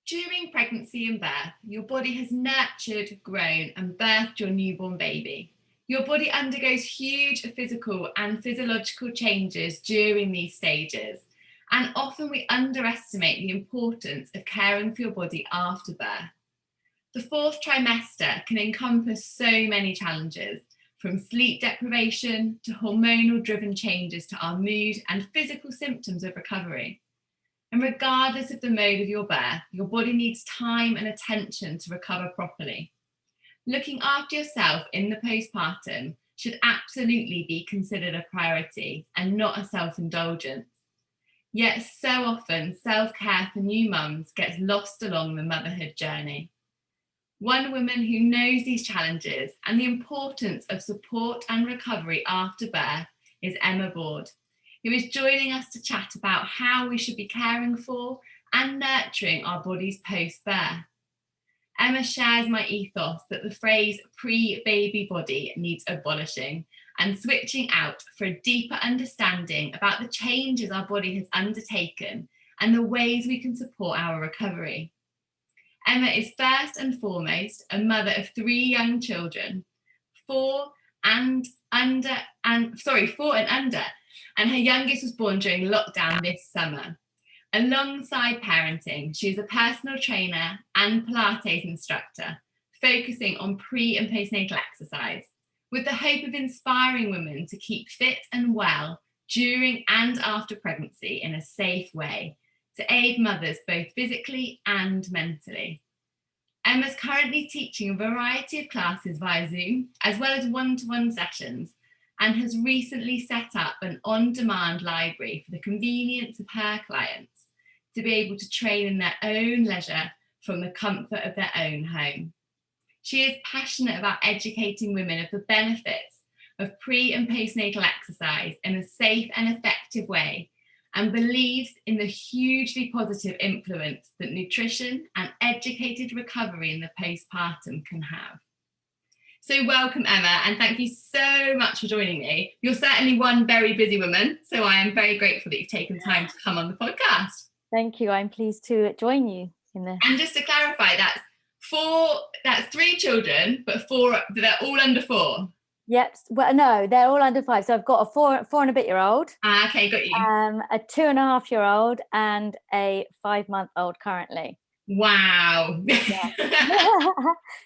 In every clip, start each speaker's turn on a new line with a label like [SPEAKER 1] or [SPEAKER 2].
[SPEAKER 1] During pregnancy and birth, your body has nurtured, grown, and birthed your newborn baby. Your body undergoes huge physical and physiological changes during these stages, and often we underestimate the importance of caring for your body after birth. The fourth trimester can encompass so many challenges, from sleep deprivation to hormonal driven changes to our mood and physical symptoms of recovery. And regardless of the mode of your birth, your body needs time and attention to recover properly. Looking after yourself in the postpartum should absolutely be considered a priority and not a self-indulgence. Yet so often, self-care for new mums gets lost along the motherhood journey. One woman who knows these challenges and the importance of support and recovery after birth is Emma Board, who is joining us to chat about how we should be caring for and nurturing our bodies post-birth. Emma shares my ethos that the phrase pre-baby body needs abolishing and switching out for a deeper understanding about the changes our body has undertaken and the ways we can support our recovery. Emma is first and foremost a mother of 3 young children, 4 and under, and her youngest was born during lockdown this summer. Alongside parenting, she is a personal trainer and Pilates instructor, focusing on pre- and postnatal exercise, with the hope of inspiring women to keep fit and well during and after pregnancy in a safe way, to aid mothers both physically and mentally. Emma's currently teaching a variety of classes via Zoom, as well as one-to-one sessions, and has recently set up an on-demand library for the convenience of her clients to be able to train in their own leisure from the comfort of their own home. She is passionate about educating women of the benefits of pre- and postnatal exercise in a safe and effective way, and believes in the hugely positive influence that nutrition and educated recovery in the postpartum can have. So welcome, Emma, and thank you so much for joining me. You're certainly one very busy woman, so I am very grateful that you've taken time to come on the podcast.
[SPEAKER 2] Thank you. I'm pleased to join you in this.
[SPEAKER 1] And just to clarify, that's 3 children, but 4, they're all under 4.
[SPEAKER 2] Yep. Well, no, they're all under 5. So I've got a 4 and a bit year old.
[SPEAKER 1] Okay, got you.
[SPEAKER 2] A 2.5-year-old and a 5-month-old currently.
[SPEAKER 1] Wow.
[SPEAKER 2] Yeah.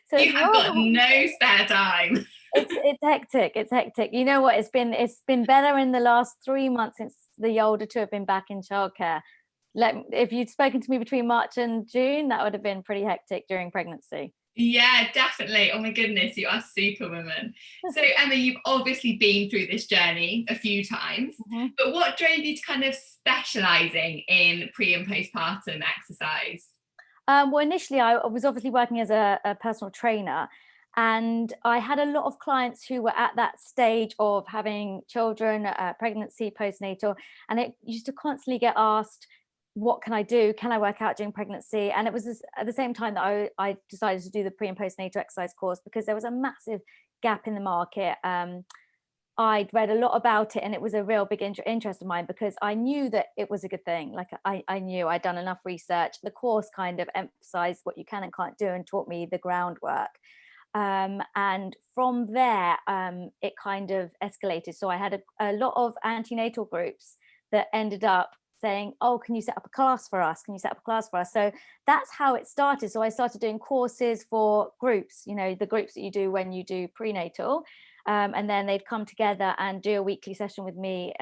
[SPEAKER 1] So you have got no spare time.
[SPEAKER 2] It's hectic. It's hectic. You know what? It's been better in the last 3 months since the older 2 have been back in childcare. If you'd spoken to me between March and June, that would have been pretty hectic during pregnancy.
[SPEAKER 1] Yeah, definitely. Oh my goodness, you are superwoman. So Emma, you've obviously been through this journey a few times, but what drove you to kind of specialising in pre and postpartum exercise?
[SPEAKER 2] Well, initially I was obviously working as a personal trainer, and I had a lot of clients who were at that stage of having children, pregnancy, postnatal, and it used to constantly get asked, what can I do? Can I work out during pregnancy? And it was at the same time that I decided to do the pre and postnatal exercise course, because there was a massive gap in the market. I'd read a lot about it, and it was a real big interest of mine, because I knew that it was a good thing. Like I knew I'd done enough research. The course kind of emphasized what you can and can't do and taught me the groundwork. And from there, it kind of escalated. So I had a lot of antenatal groups that ended up saying, oh, can you set up a class for us? Can you set up a class for us? So that's how it started. So I started doing courses for groups, the groups that you do when you do prenatal. And then they'd come together and do a weekly session with me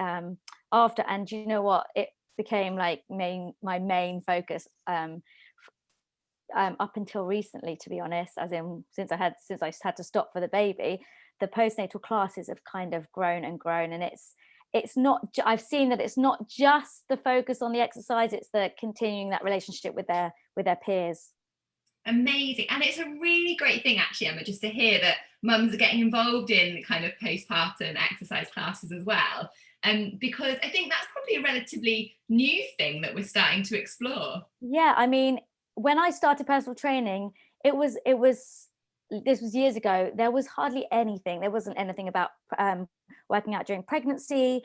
[SPEAKER 2] after. And you know what? It became like my main focus up until recently, to be honest, as in since I had to stop for the baby. The postnatal classes have kind of grown and grown, and it's not, I've seen that it's not just the focus on the exercise, it's the continuing that relationship with their peers.
[SPEAKER 1] Amazing. And it's a really great thing, actually, Emma, just to hear that mums are getting involved in kind of postpartum exercise classes as well. Because I think that's probably a relatively new thing that we're starting to explore.
[SPEAKER 2] Yeah, I mean, when I started personal training, it was this was years ago, there was hardly anything. There wasn't anything about working out during pregnancy.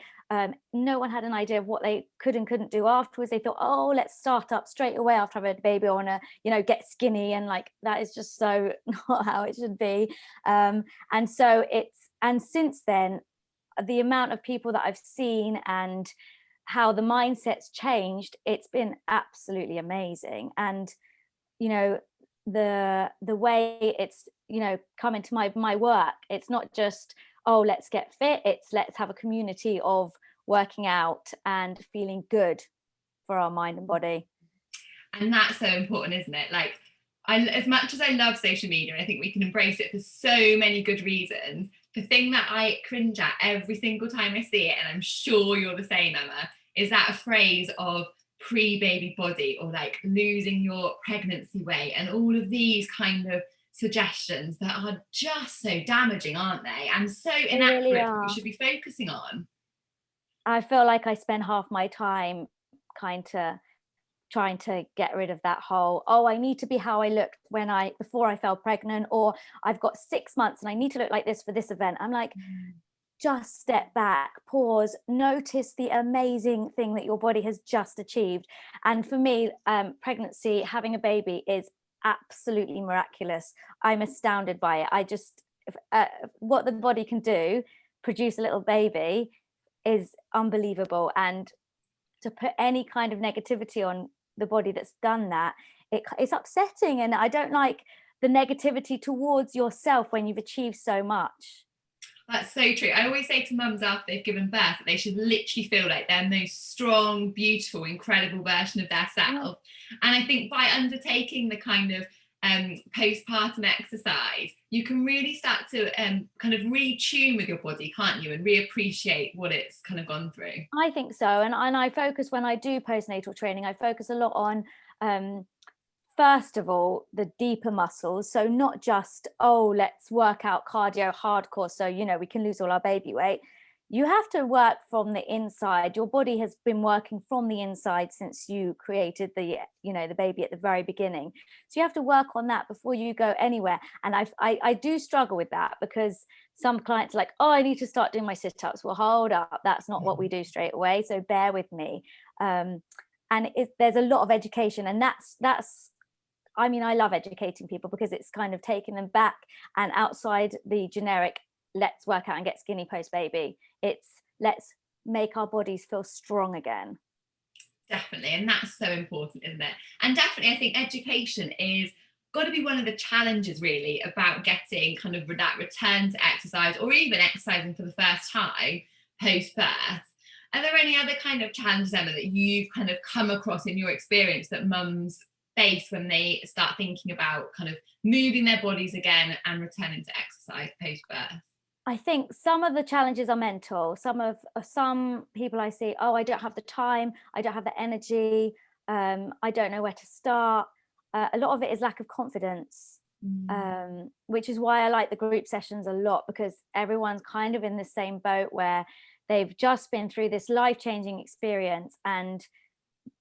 [SPEAKER 2] No one had an idea of what they could and couldn't do afterwards. They thought, oh, let's start up straight away after having a baby. I want to, get skinny, and like that is just so not how it should be. And since then, the amount of people that I've seen and how the mindset's changed, it's been absolutely amazing. And the way it's come into my work, it's not just, oh, let's get fit, it's let's have a community of working out and feeling good for our mind and body.
[SPEAKER 1] And that's so important, isn't it? Like, as much as I love social media, I think we can embrace it for so many good reasons. The thing that I cringe at every single time I see it, and I'm sure you're the same, Emma, is that phrase of pre-baby body, or like losing your pregnancy weight, and all of these kind of suggestions that are just so damaging, aren't they? And so inaccurate.
[SPEAKER 2] Really
[SPEAKER 1] What we should be focusing on.
[SPEAKER 2] I feel like I spend half my time trying to get rid of that whole, oh, I need to be how I looked before I fell pregnant, or I've got 6 months and I need to look like this for this event. I'm like, just step back, pause, notice the amazing thing that your body has just achieved. And for me, pregnancy, having a baby is absolutely miraculous. I'm astounded by it. I just, what the body can do, produce a little baby, is unbelievable. And to put any kind of negativity on the body that's done that, it's upsetting. And I don't like the negativity towards yourself when you've achieved so much.
[SPEAKER 1] That's so true. I always say to mums after they've given birth that they should literally feel like their most strong, beautiful, incredible version of their self. And I think by undertaking the kind of postpartum exercise, you can really start to kind of retune with your body, can't you? And reappreciate what it's kind of gone through.
[SPEAKER 2] I think so. And I focus, when I do postnatal training, I focus a lot on first of all, the deeper muscles. So not just, oh, let's work out cardio hardcore so, we can lose all our baby weight. You have to work from the inside. Your body has been working from the inside since you created the baby at the very beginning. So you have to work on that before you go anywhere. And I do struggle with that, because some clients are like, oh, I need to start doing my sit-ups. Well, hold up. That's not what we do straight away. So bear with me. And there's a lot of education, and that's I mean, I love educating people because it's kind of taking them back and outside the generic, let's work out and get skinny post baby. It's let's make our bodies feel strong again.
[SPEAKER 1] Definitely. And that's so important, isn't it? And definitely, I think education is got to be one of the challenges really about getting kind of that return to exercise, or even exercising for the first time post birth. Are there any other kind of challenges, Emma, that you've kind of come across in your experience that mums face when they start thinking about kind of moving their bodies again and returning to exercise post birth?
[SPEAKER 2] I think some of the challenges are mental. Some people I see, oh, I don't have the time, I don't have the energy, I don't know where to start. A lot of it is lack of confidence, which is why I like the group sessions a lot, because everyone's kind of in the same boat where they've just been through this life-changing experience, and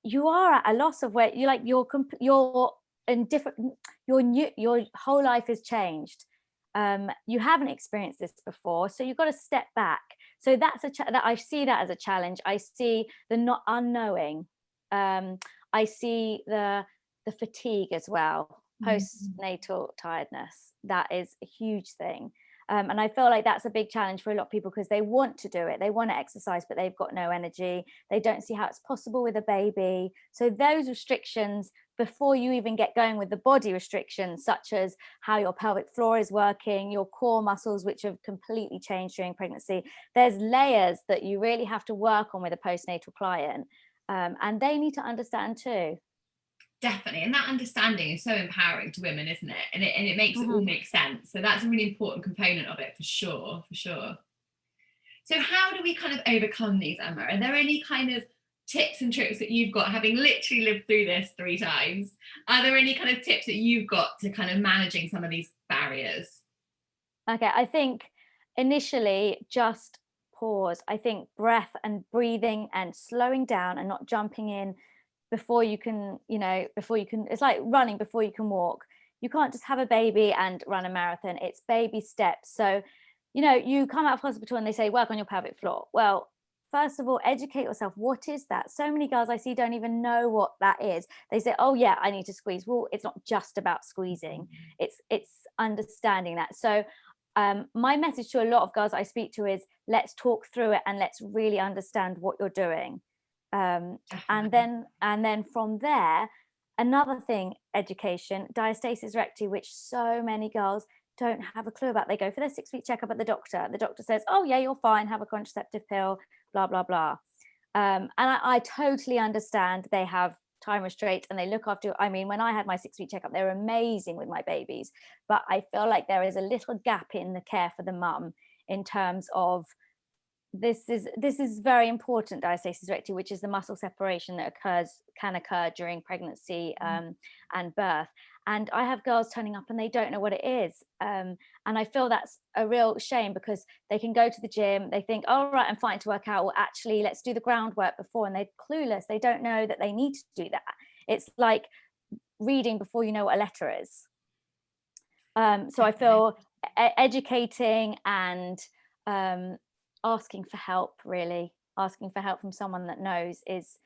[SPEAKER 2] you are at a loss of where you're like, you're in different, your whole life has changed. You haven't experienced this before, so you've got to step back. So that's that I see that as a challenge. I see the not unknowing. I see the fatigue as well, postnatal tiredness. That is a huge thing. And I feel like that's a big challenge for a lot of people, because they want to do it, they want to exercise, but they've got no energy. They don't see how it's possible with a baby. So those restrictions, before you even get going with the body restrictions, such as how your pelvic floor is working, your core muscles, which have completely changed during pregnancy, there's layers that you really have to work on with a postnatal client, and they need to understand too.
[SPEAKER 1] Definitely. And that understanding is so empowering to women, isn't it? And it makes it all make sense. So that's a really important component of it, for sure. So how do we kind of overcome these, Emma? Are there any kind of tips and tricks that you've got, having literally lived through this 3 times? Are there any kind of tips that you've got to kind of managing some of these barriers?
[SPEAKER 2] Okay, I think initially just pause. I think breath and breathing and slowing down and not jumping in before you can, it's like running before you can walk. you can't just have a baby and run a marathon. It's baby steps. So, you come out of hospital and they say, work on your pelvic floor. Well, first of all, educate yourself. What is that? So many girls I see don't even know what that is. They say, oh yeah, I need to squeeze. Well, it's not just about squeezing. It's understanding that. So my message to a lot of girls I speak to is, let's talk through it and let's really understand what you're doing. And then from there, another thing, education, diastasis recti, which so many girls don't have a clue about. They go for their 6-week checkup at the doctor. The doctor says, oh yeah, you're fine, have a contraceptive pill, blah blah blah. And I totally understand they have time restraints and they look after. I mean, when I had my 6-week checkup, they were amazing with my babies, but I feel like there is a little gap in the care for the mum in terms of this is very important, diastasis recti, which is the muscle separation that can occur during pregnancy and birth. And I have girls turning up and they don't know what it is, and I feel that's a real shame, because they can go to the gym, they think, all right, I'm fine to work out, or actually let's do the groundwork before, and they're clueless. They don't know that they need to do that. It's like reading before you know what a letter is. So I feel educating and asking for help from someone that knows is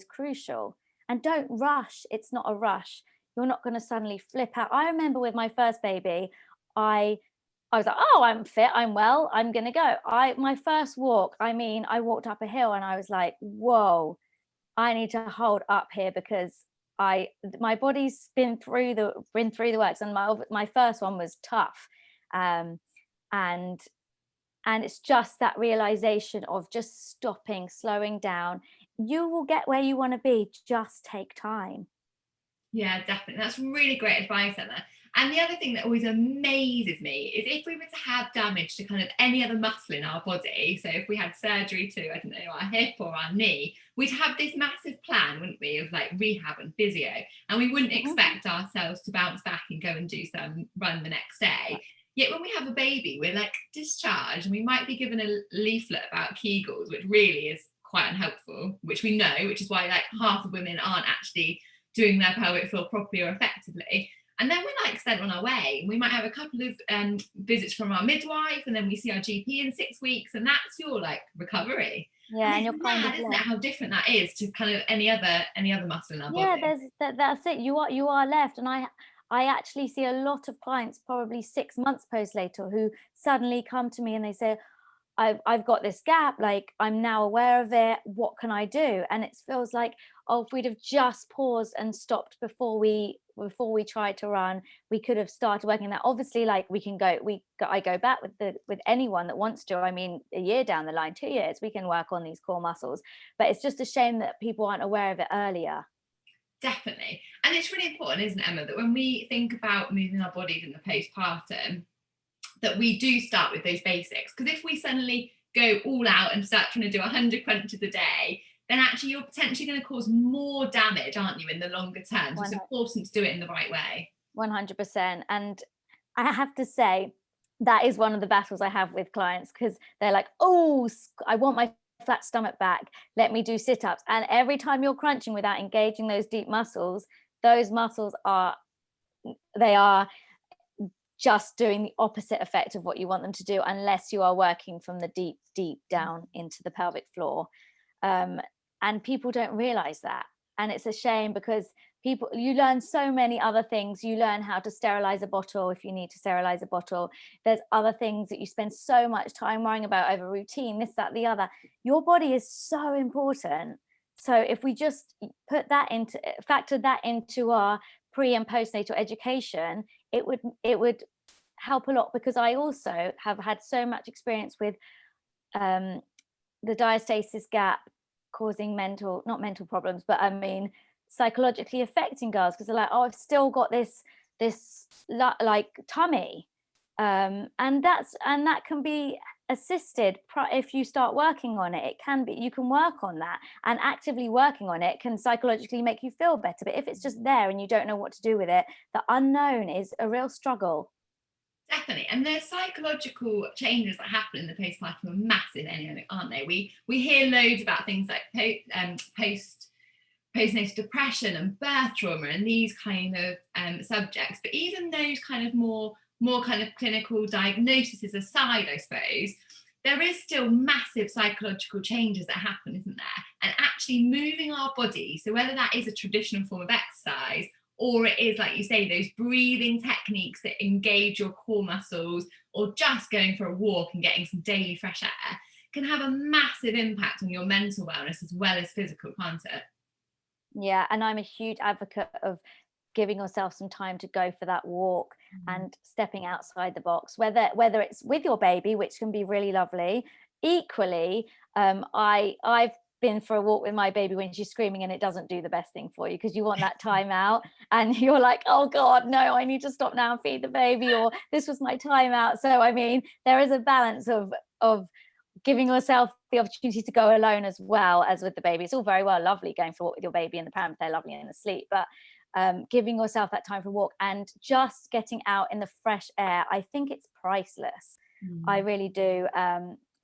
[SPEAKER 2] crucial. And don't rush. It's not a rush. You're not going to suddenly flip out. I remember with my first baby, I was like, oh, I'm fit, I'm well, I'm going to go. My first walk, I walked up a hill and I was like, whoa, I need to hold up here, because my body's been through the works, and my first one was tough. And it's just that realization of just stopping, slowing down. You will get where you want to be. Just take time.
[SPEAKER 1] Yeah, definitely. That's really great advice, Emma. And the other thing that always amazes me is if we were to have damage to kind of any other muscle in our body, so if we had surgery to, I don't know, our hip or our knee, we'd have this massive plan, wouldn't we, of like rehab and physio, and we wouldn't expect ourselves to bounce back and go and do some run the next day. Yet when we have a baby, we're like discharged, and we might be given a leaflet about Kegels, which really is quite unhelpful, which we know, which is why like half of women aren't actually doing their pelvic floor properly or effectively. And then we're like sent on our way. We might have a couple of visits from our midwife, and then we see our GP in 6 weeks, and that's your like recovery.
[SPEAKER 2] Yeah,
[SPEAKER 1] and it's mad, isn't it, how different that is to kind of any other muscle in our body.
[SPEAKER 2] Yeah, that's it. You are left. And I actually see a lot of clients probably 6 months postnatal who suddenly come to me and they say, I've got this gap, like I'm now aware of it, what can I do? And it feels like, oh, if we'd have just paused and stopped before we tried to run, we could have started working that. Obviously, like I go back with anyone that wants to. I mean, a year down the line, 2 years, we can work on these core muscles, but it's just a shame that people aren't aware of it earlier.
[SPEAKER 1] Definitely. And it's really important, isn't it, Emma, that when we think about moving our bodies in the postpartum, that we do start with those basics. Because if we suddenly go all out and start trying to do 100 crunches a day, then actually you're potentially going to cause more damage, aren't you, in the longer term? So it's important to do it in the right way.
[SPEAKER 2] 100%. And I have to say, that is one of the battles I have with clients, because they're like, oh, I want my flat stomach back, let me do sit-ups. And every time you're crunching without engaging those deep muscles, those muscles are just doing the opposite effect of what you want them to do, unless you are working from the deep down into the pelvic floor. And people don't realize that. And it's a shame, because you learn so many other things. You learn how to sterilize a bottle if you need to sterilize a bottle. There's other things that you spend so much time worrying about over routine, this, that, the other. Your body is so important. So if we just factor that into our pre and postnatal education, it would help a lot. Because I also have had so much experience with the diastasis gap causing not mental problems, but I mean psychologically affecting girls, because they're like, oh, I've still got this like tummy, and that can be assisted if you start working on it. You can work on that, and actively working on it can psychologically make you feel better. But if it's just there and you don't know what to do with it, the unknown is a real struggle.
[SPEAKER 1] Definitely. And the psychological changes that happen in the postpartum are massive anyway, aren't they? We hear loads about things like postnatal depression and birth trauma and these kind of subjects. But even those kind of more kind of clinical diagnoses aside, I suppose, there is still massive psychological changes that happen, isn't there? And actually moving our body, so whether that is a traditional form of exercise or it is, like you say, those breathing techniques that engage your core muscles, or just going for a walk and getting some daily fresh air, can have a massive impact on your mental wellness as well as physical, can't it?
[SPEAKER 2] Yeah, and I'm a huge advocate of giving yourself some time to go for that walk and stepping outside the box, whether it's with your baby, which can be really lovely. Equally, I've been for a walk with my baby when she's screaming, and it doesn't do the best thing for you, because you want that time out and you're like, oh god, no, I need to stop now and feed the baby, or this was my time out. So I mean, there is a balance of giving yourself the opportunity to go alone as well as with the baby. It's all very well lovely going for a walk with your baby and the parent, they're lovely and asleep, but giving yourself that time for a walk and just getting out in the fresh air, I think it's priceless. I really do,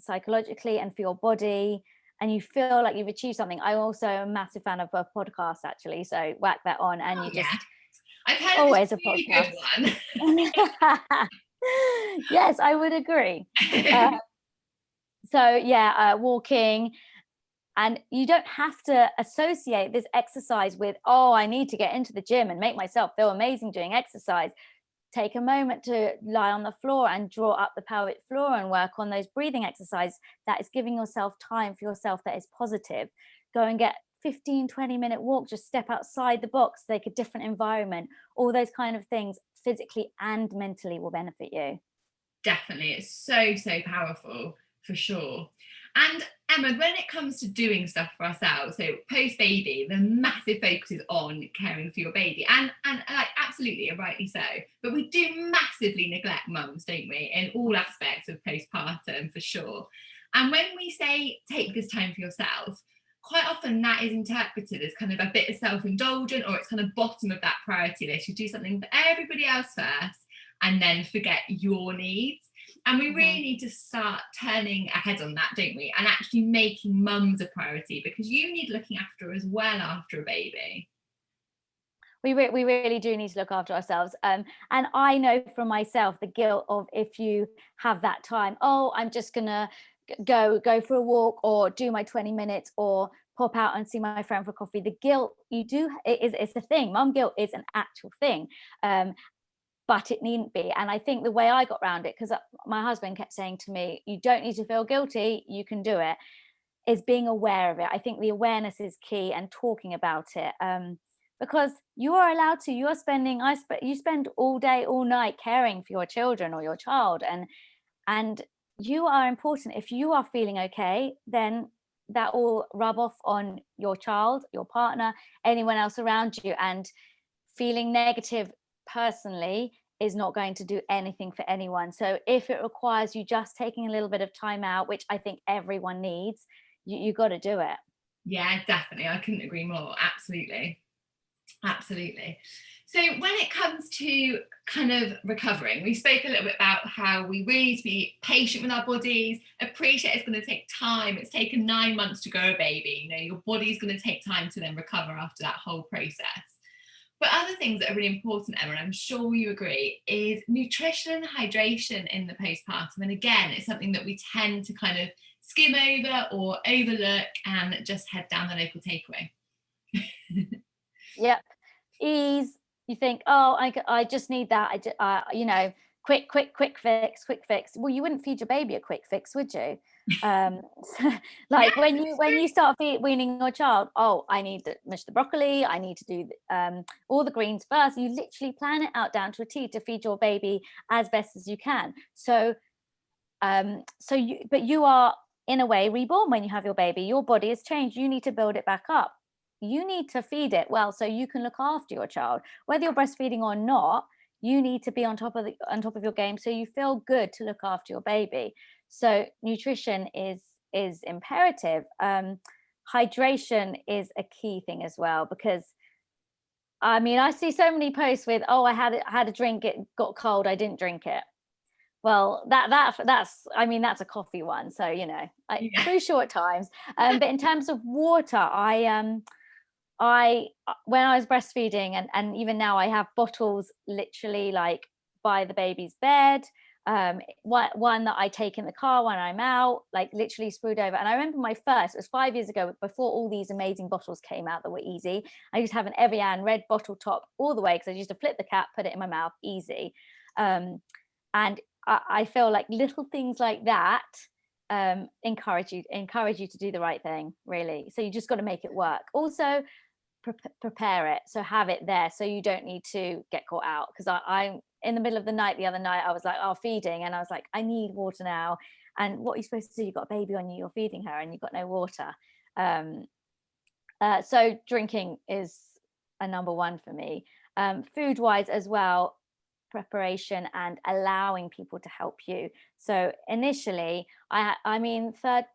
[SPEAKER 2] psychologically and for your body, and you feel like you've achieved something. I'm also a massive fan of a podcast, actually, so whack that on, and you just
[SPEAKER 1] I've heard
[SPEAKER 2] always
[SPEAKER 1] a really
[SPEAKER 2] podcast.
[SPEAKER 1] Good one.
[SPEAKER 2] Yes, I would agree. So yeah, walking. And you don't have to associate this exercise with, oh, I need to get into the gym and make myself feel amazing doing exercise. Take a moment to lie on the floor and draw up the pelvic floor and work on those breathing exercises. That is giving yourself time for yourself that is positive. Go and get 15-20 minute walk, just step outside the box, take a different environment. All those kind of things physically and mentally will benefit you.
[SPEAKER 1] Definitely, it's so powerful, for sure. And Emma, when it comes to doing stuff for ourselves, so post baby, the massive focus is on caring for your baby, and like absolutely, rightly so. But we do massively neglect mums, don't we, in all aspects of postpartum, for sure. And when we say take this time for yourself, quite often that is interpreted as kind of a bit of self-indulgent, or it's kind of bottom of that priority list. You do something for everybody else first and then forget your needs. And we really need to start turning a head on that, don't we? And actually making mums a priority, because you need looking after as well after a baby.
[SPEAKER 2] We really do need to look after ourselves. And I know from myself the guilt of, if you have that time, oh, I'm just gonna go for a walk or do my 20 minutes or pop out and see my friend for coffee. The guilt you do, it's a thing. Mum guilt is an actual thing. But it needn't be. And I think the way I got around it, because my husband kept saying to me, you don't need to feel guilty, you can do it, is being aware of it. I think the awareness is key, and talking about it. Because you are allowed to, you spend all day, all night caring for your children or your child, and you are important. If you are feeling okay, then that will rub off on your child, your partner, anyone else around you. And feeling negative personally is not going to do anything for anyone. So if it requires you just taking a little bit of time out, which I think everyone needs, you got to do it.
[SPEAKER 1] Yeah, definitely. I couldn't agree more. Absolutely. So when it comes to kind of recovering, we spoke a little bit about how we really need to be patient with our bodies, appreciate it's going to take time. It's taken 9 months to grow a baby. You know, your body's going to take time to then recover after that whole process. But other things that are really important, Emma, and I'm sure you agree, is nutrition and hydration in the postpartum. And again, it's something that we tend to kind of skim over or overlook and just head down the local takeaway.
[SPEAKER 2] Yep. Ease. You think, oh, I just need that. Quick fix. Well, you wouldn't feed your baby a quick fix, would you? Like when you start weaning your child, oh, I need to mash the broccoli, I need to do all the greens first. You literally plan it out down to a T to feed your baby as best as you can. So you are in a way reborn when you have your baby. Your body has changed. You need to build it back up. You need to feed it well so you can look after your child, whether you're breastfeeding or not. You need to be on top of your game so you feel good to look after your baby. So nutrition is imperative. Hydration is a key thing as well, because I mean, I see so many posts with, oh, I had a drink, it got cold, I didn't drink it. Well, that's a coffee one. So, crucial at times. But in terms of water, when I was breastfeeding, and even now, I have bottles literally like by the baby's bed, one that I take in the car when I'm out, like literally screwed over. And I remember it was 5 years ago, before all these amazing bottles came out that were easy. I used to have an Evian red bottle top all the way, because I used to flip the cap, put it in my mouth, easy. And I feel like little things like that encourage you to do the right thing, really. So you just got to make it work. Also, prepare it, so have it there, so you don't need to get caught out. Because I'm in the middle of the night, the other night, I was like, feeding, and I was like, I need water now. And what are you supposed to do? You've got a baby on you, you're feeding her, and you've got no water. So drinking is a number one for me. Food wise as well, preparation and allowing people to help you. So initially,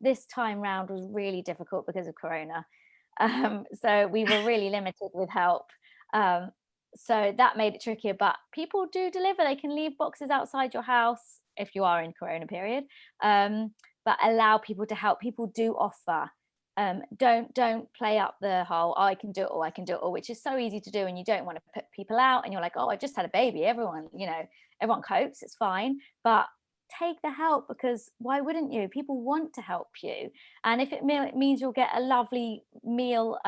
[SPEAKER 2] this time round was really difficult because of Corona. So we were really limited with help. So that made it trickier, but people do deliver. They can leave boxes outside your house if you are in Corona period, but allow people to help. People do offer. Don't play up the whole, I can do it all, which is so easy to do, and you don't want to put people out, and you're like, I just had a baby, everyone copes, it's fine. But take the help, because why wouldn't you? People want to help you. And if it means you'll get a lovely meal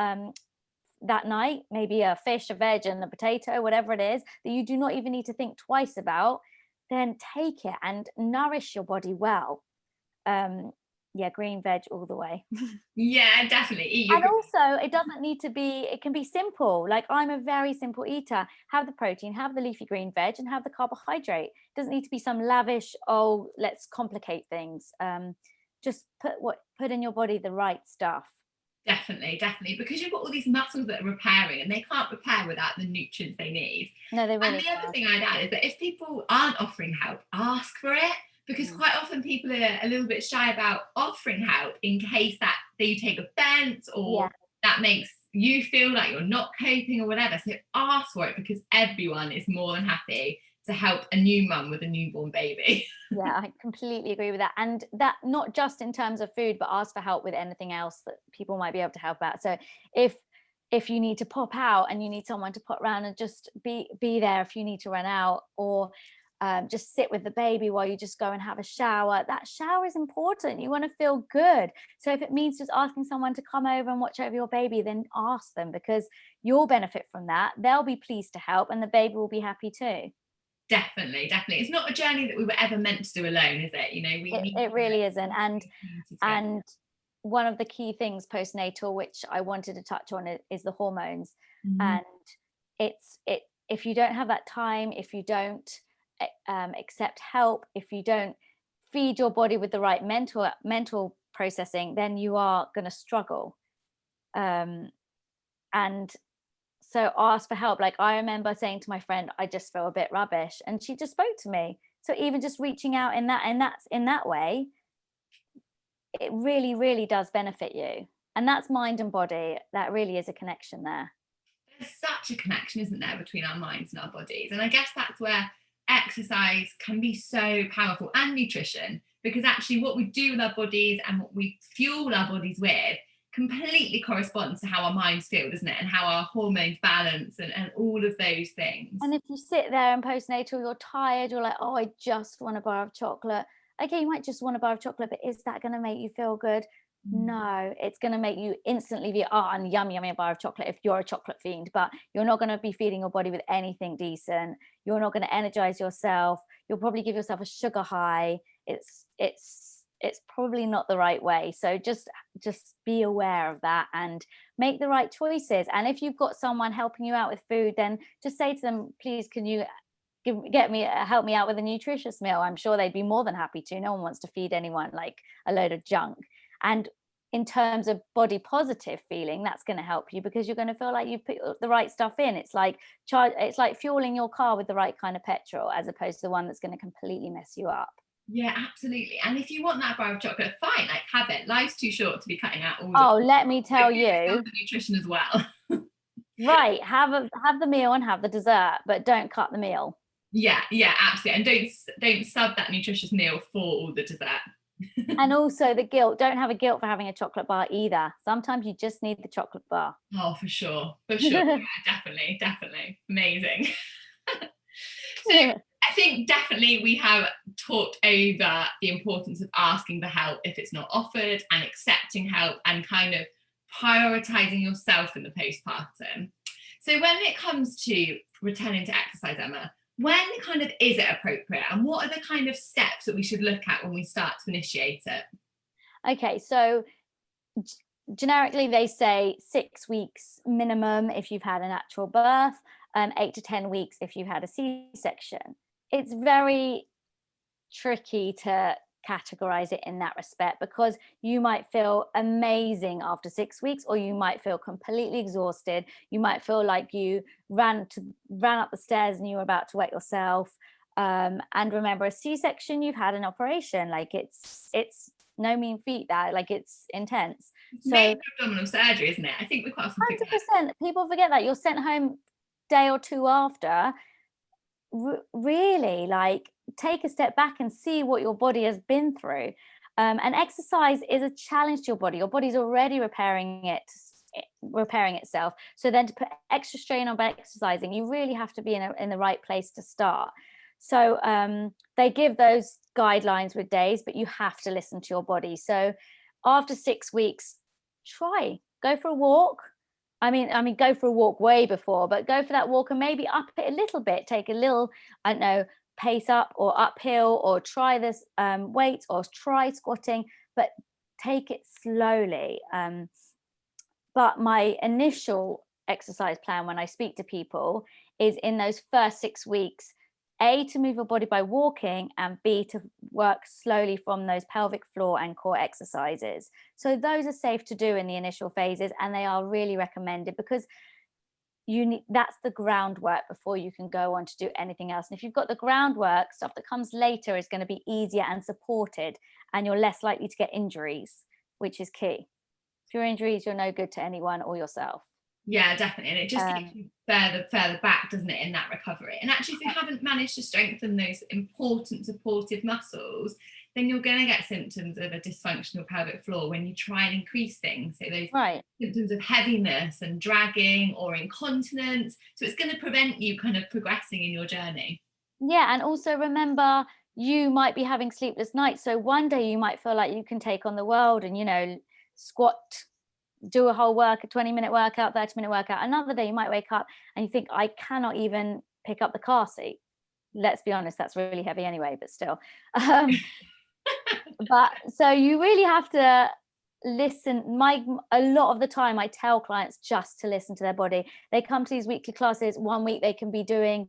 [SPEAKER 2] that night, maybe a fish, a veg, and a potato, whatever it is, that you do not even need to think twice about, then take it and nourish your body well. Green veg all the way.
[SPEAKER 1] Yeah, definitely.
[SPEAKER 2] And also, it doesn't need to be, it can be simple. Like, I'm a very simple eater. Have the protein, have the leafy green veg, and have the carbohydrate. It doesn't need to be some lavish, let's complicate things. Just put in your body the right stuff.
[SPEAKER 1] Definitely, because you've got all these muscles that are repairing, and they can't repair without the nutrients they need.
[SPEAKER 2] No, they really
[SPEAKER 1] can't. And the other thing I'd add is that if people aren't offering help, ask for it. Because quite often people are a little bit shy about offering help, in case that they take offense, or that makes you feel like you're not coping or whatever. So ask for it, because everyone is more than happy to help a new mum with a newborn baby.
[SPEAKER 2] Yeah, I completely agree with that. And that not just in terms of food, but ask for help with anything else that people might be able to help out. So if you need to pop out and you need someone to pop around and just be there if you need to run out, or just sit with the baby while you just go and have a shower. That shower is important. You want to feel good. So if it means just asking someone to come over and watch over your baby, then ask them, because you'll benefit from that. They'll be pleased to help, and the baby will be happy too.
[SPEAKER 1] Definitely. It's not a journey that we were ever meant to do alone, is it?
[SPEAKER 2] It really isn't. And one of the key things postnatal, which I wanted to touch on, is the hormones. And if you don't have that time, if you don't accept help, if you don't feed your body with the right mental processing, then you are going to struggle. And so ask for help. Like, I remember saying to my friend, I just feel a bit rubbish, and she just spoke to me. So even just reaching out in that way, it really, really does benefit you. And that's mind and body. That really is a connection there.
[SPEAKER 1] There's such a connection, isn't there, between our minds and our bodies? And I guess that's where exercise can be so powerful, and nutrition, because actually what we do with our bodies and what we fuel our bodies with completely corresponds to how our minds feel, doesn't it? And how our hormones balance, and all of those things.
[SPEAKER 2] And if you sit there in postnatal, you're tired, you're like, I just want a bar of chocolate. Okay, you might just want a bar of chocolate, but is that going to make you feel good? No, it's going to make you instantly be, and yummy a bar of chocolate if you're a chocolate fiend, but you're not going to be feeding your body with anything decent. You're not going to energize yourself. You'll probably give yourself a sugar high. It's probably not the right way. So just be aware of that and make the right choices. And if you've got someone helping you out with food, then just say to them, please, can you help me out with a nutritious meal? I'm sure they'd be more than happy to. No one wants to feed anyone like a load of junk. And in terms of body positive feeling, that's going to help you, because you're going to feel like you put the right stuff in. It's like fueling your car with the right kind of petrol, as opposed to the one that's going to completely mess you up.
[SPEAKER 1] Yeah, absolutely. And if you want that bar of chocolate, fine, like, have it. Life's too short to be cutting out all
[SPEAKER 2] let me tell you,
[SPEAKER 1] the nutrition as well.
[SPEAKER 2] Right, have the meal and have the dessert, but don't cut the meal.
[SPEAKER 1] Yeah, absolutely. And don't sub that nutritious meal for all the dessert.
[SPEAKER 2] And also the guilt, don't have a guilt for having a chocolate bar either. Sometimes you just need the chocolate bar.
[SPEAKER 1] Oh, for sure. For sure. Yeah, definitely. Definitely. Amazing. So I think definitely we have talked over the importance of asking for help if it's not offered, and accepting help, and kind of prioritizing yourself in the postpartum. So when it comes to returning to exercise, Emma, when kind of is it appropriate, and what are the kind of steps that we should look at when we start to initiate it?
[SPEAKER 2] Okay, so generically they say 6 weeks minimum if you've had a natural birth, 8 to 10 weeks if you've had a C-section. It's very tricky to categorize it in that respect, because you might feel amazing after 6 weeks, or you might feel completely exhausted. You might feel like you ran up the stairs and you were about to wet yourself. And remember, a C-section, you've had an operation. Like it's no mean feat, that, like, it's intense.
[SPEAKER 1] So major abdominal surgery, isn't it? I think we quite often forget.
[SPEAKER 2] 100%. People forget that. You're sent home day or two after. Really, like, take a step back and see what your body has been through. And exercise is a challenge to your body. Your body's already repairing itself. So then to put extra strain on by exercising, you really have to be in the right place to start. So they give those guidelines with days, but you have to listen to your body. So after 6 weeks, go for a walk. I mean, go for a walk way before, but go for that walk and maybe up it a little bit. Take a little, I don't know, pace up or uphill, or try this weights, or try squatting, but take it slowly. But my initial exercise plan when I speak to people is, in those first 6 weeks, A, to move your body by walking, and B, to work slowly from those pelvic floor and core exercises. So those are safe to do in the initial phases, and they are really recommended, because that's the groundwork before you can go on to do anything else. And if you've got the groundwork, stuff that comes later is going to be easier and supported, and you're less likely to get injuries, which is key. If you're injuries, you're no good to anyone or yourself.
[SPEAKER 1] Yeah, definitely. And it just takes you further back, doesn't it, in that recovery? And actually, if you haven't managed to strengthen those important supportive muscles, then you're going to get symptoms of a dysfunctional pelvic floor when you try and increase things. So those symptoms of heaviness and dragging or incontinence. So it's going to prevent you kind of progressing in your journey.
[SPEAKER 2] Yeah, and also remember, you might be having sleepless nights. So one day you might feel like you can take on the world and, squat, do a whole 20-minute workout, 30-minute workout. Another day you might wake up and you think, I cannot even pick up the car seat. Let's be honest, that's really heavy anyway, but still. But so you really have to listen. A lot of the time I tell clients just to listen to their body. They come to these weekly classes. One week they can be doing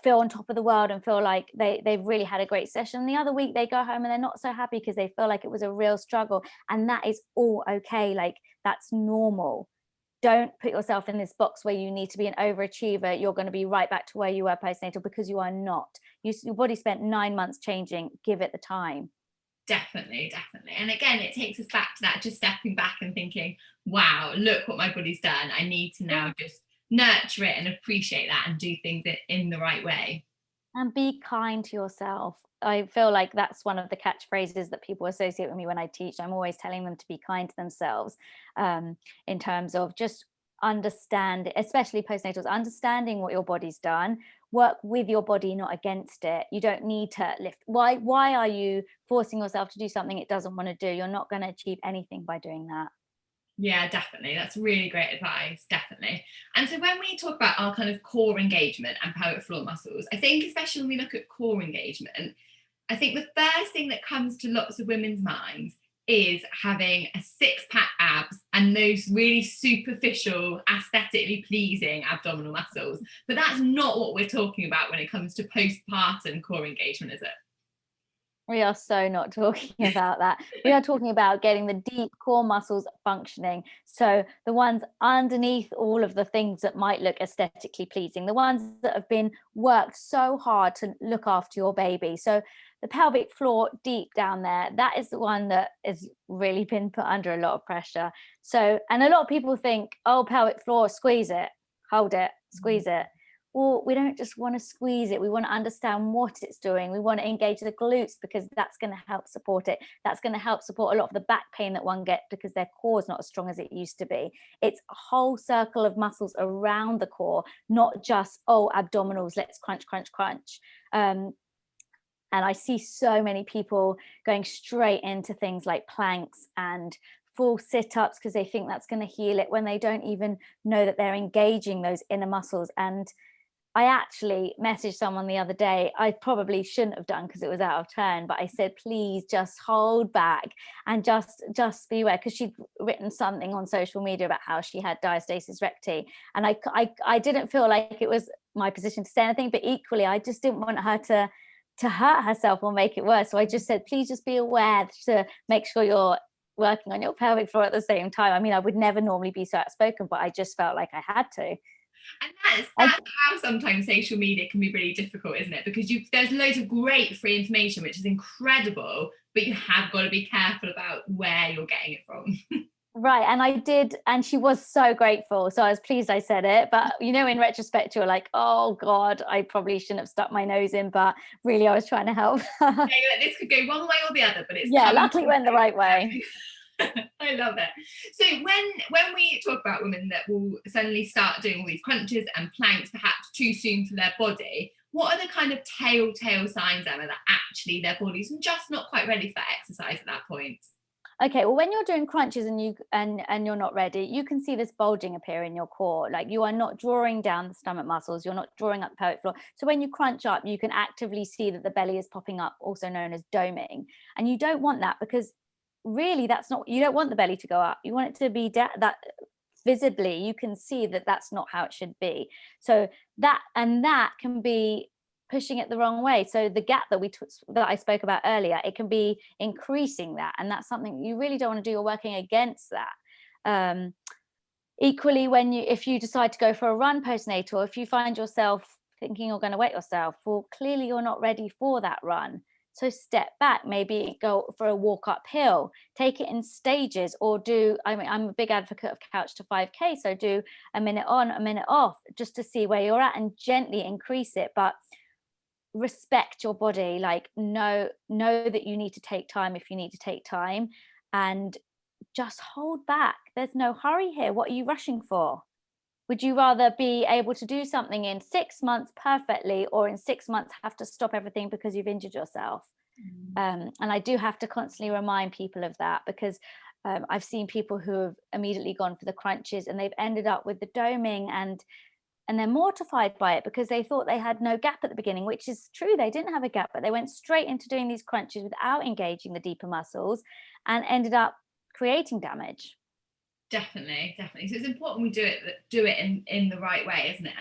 [SPEAKER 2] feel on top of the world and feel like they've really had a great session. The other week they go home and they're not so happy because they feel like it was a real struggle, and that is all okay. Like, that's normal. Don't put yourself in this box where you need to be an overachiever. You're going to be right back to where you were postnatal, because you are not. Your body spent 9 months changing. Give it the time.
[SPEAKER 1] Definitely. And again, it takes us back to that, just stepping back and thinking, wow, look what my body's done. I need to now just nurture it and appreciate that and do things in the right way.
[SPEAKER 2] And be kind to yourself. I feel like that's one of the catchphrases that people associate with me when I teach. I'm always telling them to be kind to themselves, in terms of just understand, especially postnatals, understanding what your body's done. Work with your body, not against it. You don't need to lift. Why are you forcing yourself to do something it doesn't want to do? You're not going to achieve anything by doing that.
[SPEAKER 1] Yeah, definitely. That's really great advice, definitely. And so when we talk about our kind of core engagement and pelvic floor muscles, I think especially when we look at core engagement, I think the first thing that comes to lots of women's minds is having a six-pack abs and those really superficial, aesthetically pleasing abdominal muscles. But that's not what we're talking about when it comes to postpartum core engagement, is it?
[SPEAKER 2] We are so not talking about that. We are talking about getting the deep core muscles functioning. So the ones underneath all of the things that might look aesthetically pleasing, the ones that have been worked so hard to look after your baby. So the pelvic floor deep down there, that is the one that has really been put under a lot of pressure. So, and a lot of people think, oh, pelvic floor, squeeze it, hold it, squeeze it. well, we don't just want to squeeze it. We want to understand what it's doing. We want to engage the glutes because that's going to help support it. That's going to help support a lot of the back pain that one gets because their core is not as strong as it used to be. It's a whole circle of muscles around the core, not just, oh, abdominals, let's crunch, crunch, crunch. And I see so many people going straight into things like planks and full sit-ups because they think that's going to heal it when they don't even know that they're engaging those inner muscles. And I actually messaged someone the other day, I probably shouldn't have done because it was out of turn, but I said, please just hold back and just be aware, because she'd written something on social media about how she had diastasis recti. And I didn't feel like it was my position to say anything, but equally, I just didn't want her to hurt herself or make it worse. So I just said, please just be aware to make sure you're working on your pelvic floor at the same time. I mean, I would never normally be so outspoken, but I just felt like I had to.
[SPEAKER 1] And that's how sometimes social media can be really difficult, isn't it? Because there's loads of great free information, which is incredible, but you have got to be careful about where you're getting it from.
[SPEAKER 2] Right. And I did, and she was so grateful. So I was pleased I said it. But, you know, in retrospect, you're like, oh, God, I probably shouldn't have stuck my nose in. But really, I was trying to help.
[SPEAKER 1] Yeah, this could go one way or the other, but it's
[SPEAKER 2] luckily went the right way.
[SPEAKER 1] I love it. So when we talk about women that will suddenly start doing all these crunches and planks, perhaps too soon for their body, what are the kind of telltale signs, Emma, that actually their body's just not quite ready for exercise at that point?
[SPEAKER 2] Okay, well, when you're doing crunches and you're not ready, you can see this bulging appear in your core. Like, you are not drawing down the stomach muscles, you're not drawing up the pelvic floor. So when you crunch up, you can actively see that the belly is popping up, also known as doming. And you don't want that, because really you don't want the belly to go up. You want it to be that visibly you can see that that's not how it should be. So that can be pushing it the wrong way. So the gap that I spoke about earlier, it can be increasing that, and that's something you really don't want to do. You're working against that. Equally, if you decide to go for a run postnatal, if you find yourself thinking you're going to wet yourself, well, clearly you're not ready for that run. So step back, maybe go for a walk uphill, take it in stages, or I'm a big advocate of couch to 5K. So do a minute on, a minute off, just to see where you're at and gently increase it. But respect your body, like know that you need to take time if you need to take time, and just hold back. There's no hurry here. What are you rushing for? Would you rather be able to do something in 6 months perfectly, or in 6 months have to stop everything because you've injured yourself? And I do have to constantly remind people of that, because I've seen people who have immediately gone for the crunches and they've ended up with the doming, and they're mortified by it because they thought they had no gap at the beginning, which is true. They didn't have a gap, but they went straight into doing these crunches without engaging the deeper muscles and ended up creating damage.
[SPEAKER 1] Definitely. So it's important we do it in the right way, isn't it?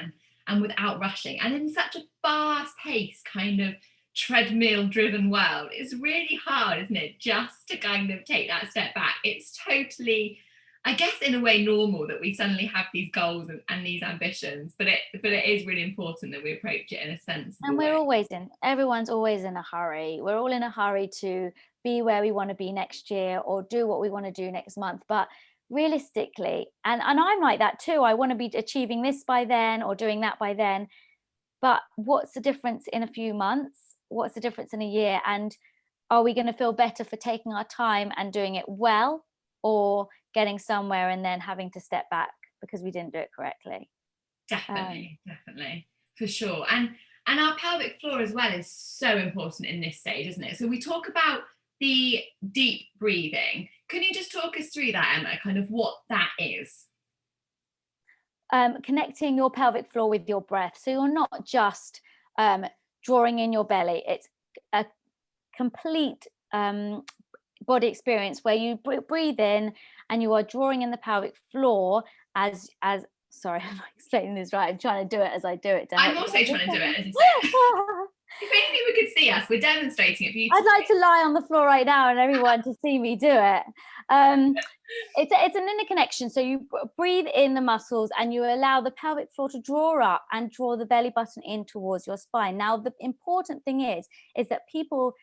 [SPEAKER 1] And without rushing. And in such a fast-paced kind of treadmill-driven world, it's really hard, isn't it, just to kind of take that step back. It's totally, I guess, in a way normal that we suddenly have these goals and these ambitions, but it is really important that we approach it in a sensible way.
[SPEAKER 2] And everyone's always in a hurry. We're all in a hurry to be where we want to be next year or do what we want to do next month. But realistically, and I'm like that too, I want to be achieving this by then or doing that by then. But what's the difference in a few months? What's the difference in a year? And are we going to feel better for taking our time and doing it well, or getting somewhere and then having to step back because we didn't do it correctly?
[SPEAKER 1] Definitely, for sure. And our pelvic floor as well is so important in this stage, isn't it? So we talk about the deep breathing. Can you just talk us through that, Emma, kind of what that is?
[SPEAKER 2] Connecting your pelvic floor with your breath. So you're not just drawing in your belly. It's a complete body experience where you breathe in and you are drawing in the pelvic floor as sorry, I'm not explaining this right. I'm trying to do it as I do it.
[SPEAKER 1] I'm also trying to do it as you say. If only people could see us, we're demonstrating it for you.
[SPEAKER 2] I'd like to lie on the floor right now and everyone to see me do it. It's an inner connection. So you breathe in the muscles and you allow the pelvic floor to draw up and draw the belly button in towards your spine. Now, the important thing is that people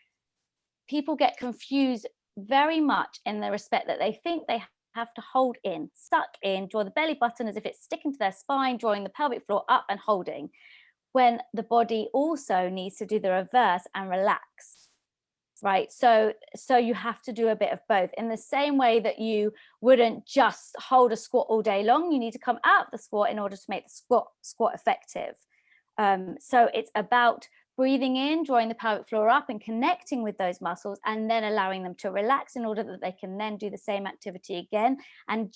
[SPEAKER 2] get confused very much in the respect that they think they have to hold in, suck in, draw the belly button as if it's sticking to their spine, drawing the pelvic floor up and holding, when the body also needs to do the reverse and relax. Right. So you have to do a bit of both. In the same way that you wouldn't just hold a squat all day long, you need to come out of the squat in order to make the squat effective. So it's about breathing in, drawing the pelvic floor up and connecting with those muscles, and then allowing them to relax in order that they can then do the same activity again, and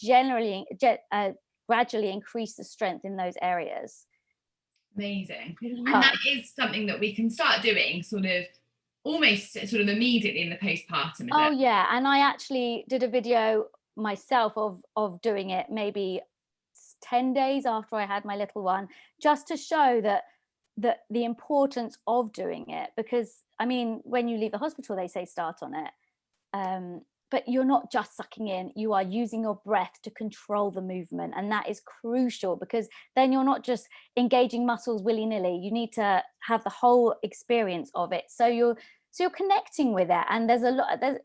[SPEAKER 2] gradually increase the strength in those areas.
[SPEAKER 1] Amazing. And that is something that we can start doing almost immediately in the postpartum, is it?
[SPEAKER 2] Yeah, and I actually did a video myself of doing it maybe 10 days after I had my little one, just to show that the importance of doing it. Because I mean, when you leave the hospital, they say start on it, but you're not just sucking in, you are using your breath to control the movement, and that is crucial, because then you're not just engaging muscles willy-nilly. You need to have the whole experience of it, so you're connecting with it. And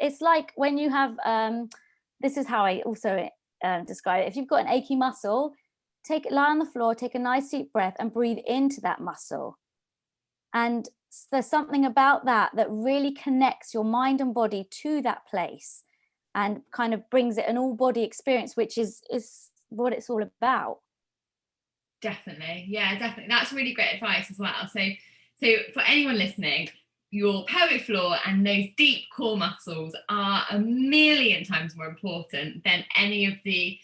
[SPEAKER 2] it's like when you have this is how I also describe it. If you've got an achy muscle, lie on the floor, take a nice deep breath and breathe into that muscle. And there's something about that really connects your mind and body to that place, and kind of brings it an all body experience, which is what it's all about.
[SPEAKER 1] Definitely. Yeah, definitely. That's really great advice as well. So for anyone listening, your pelvic floor and those deep core muscles are a million times more important than any of the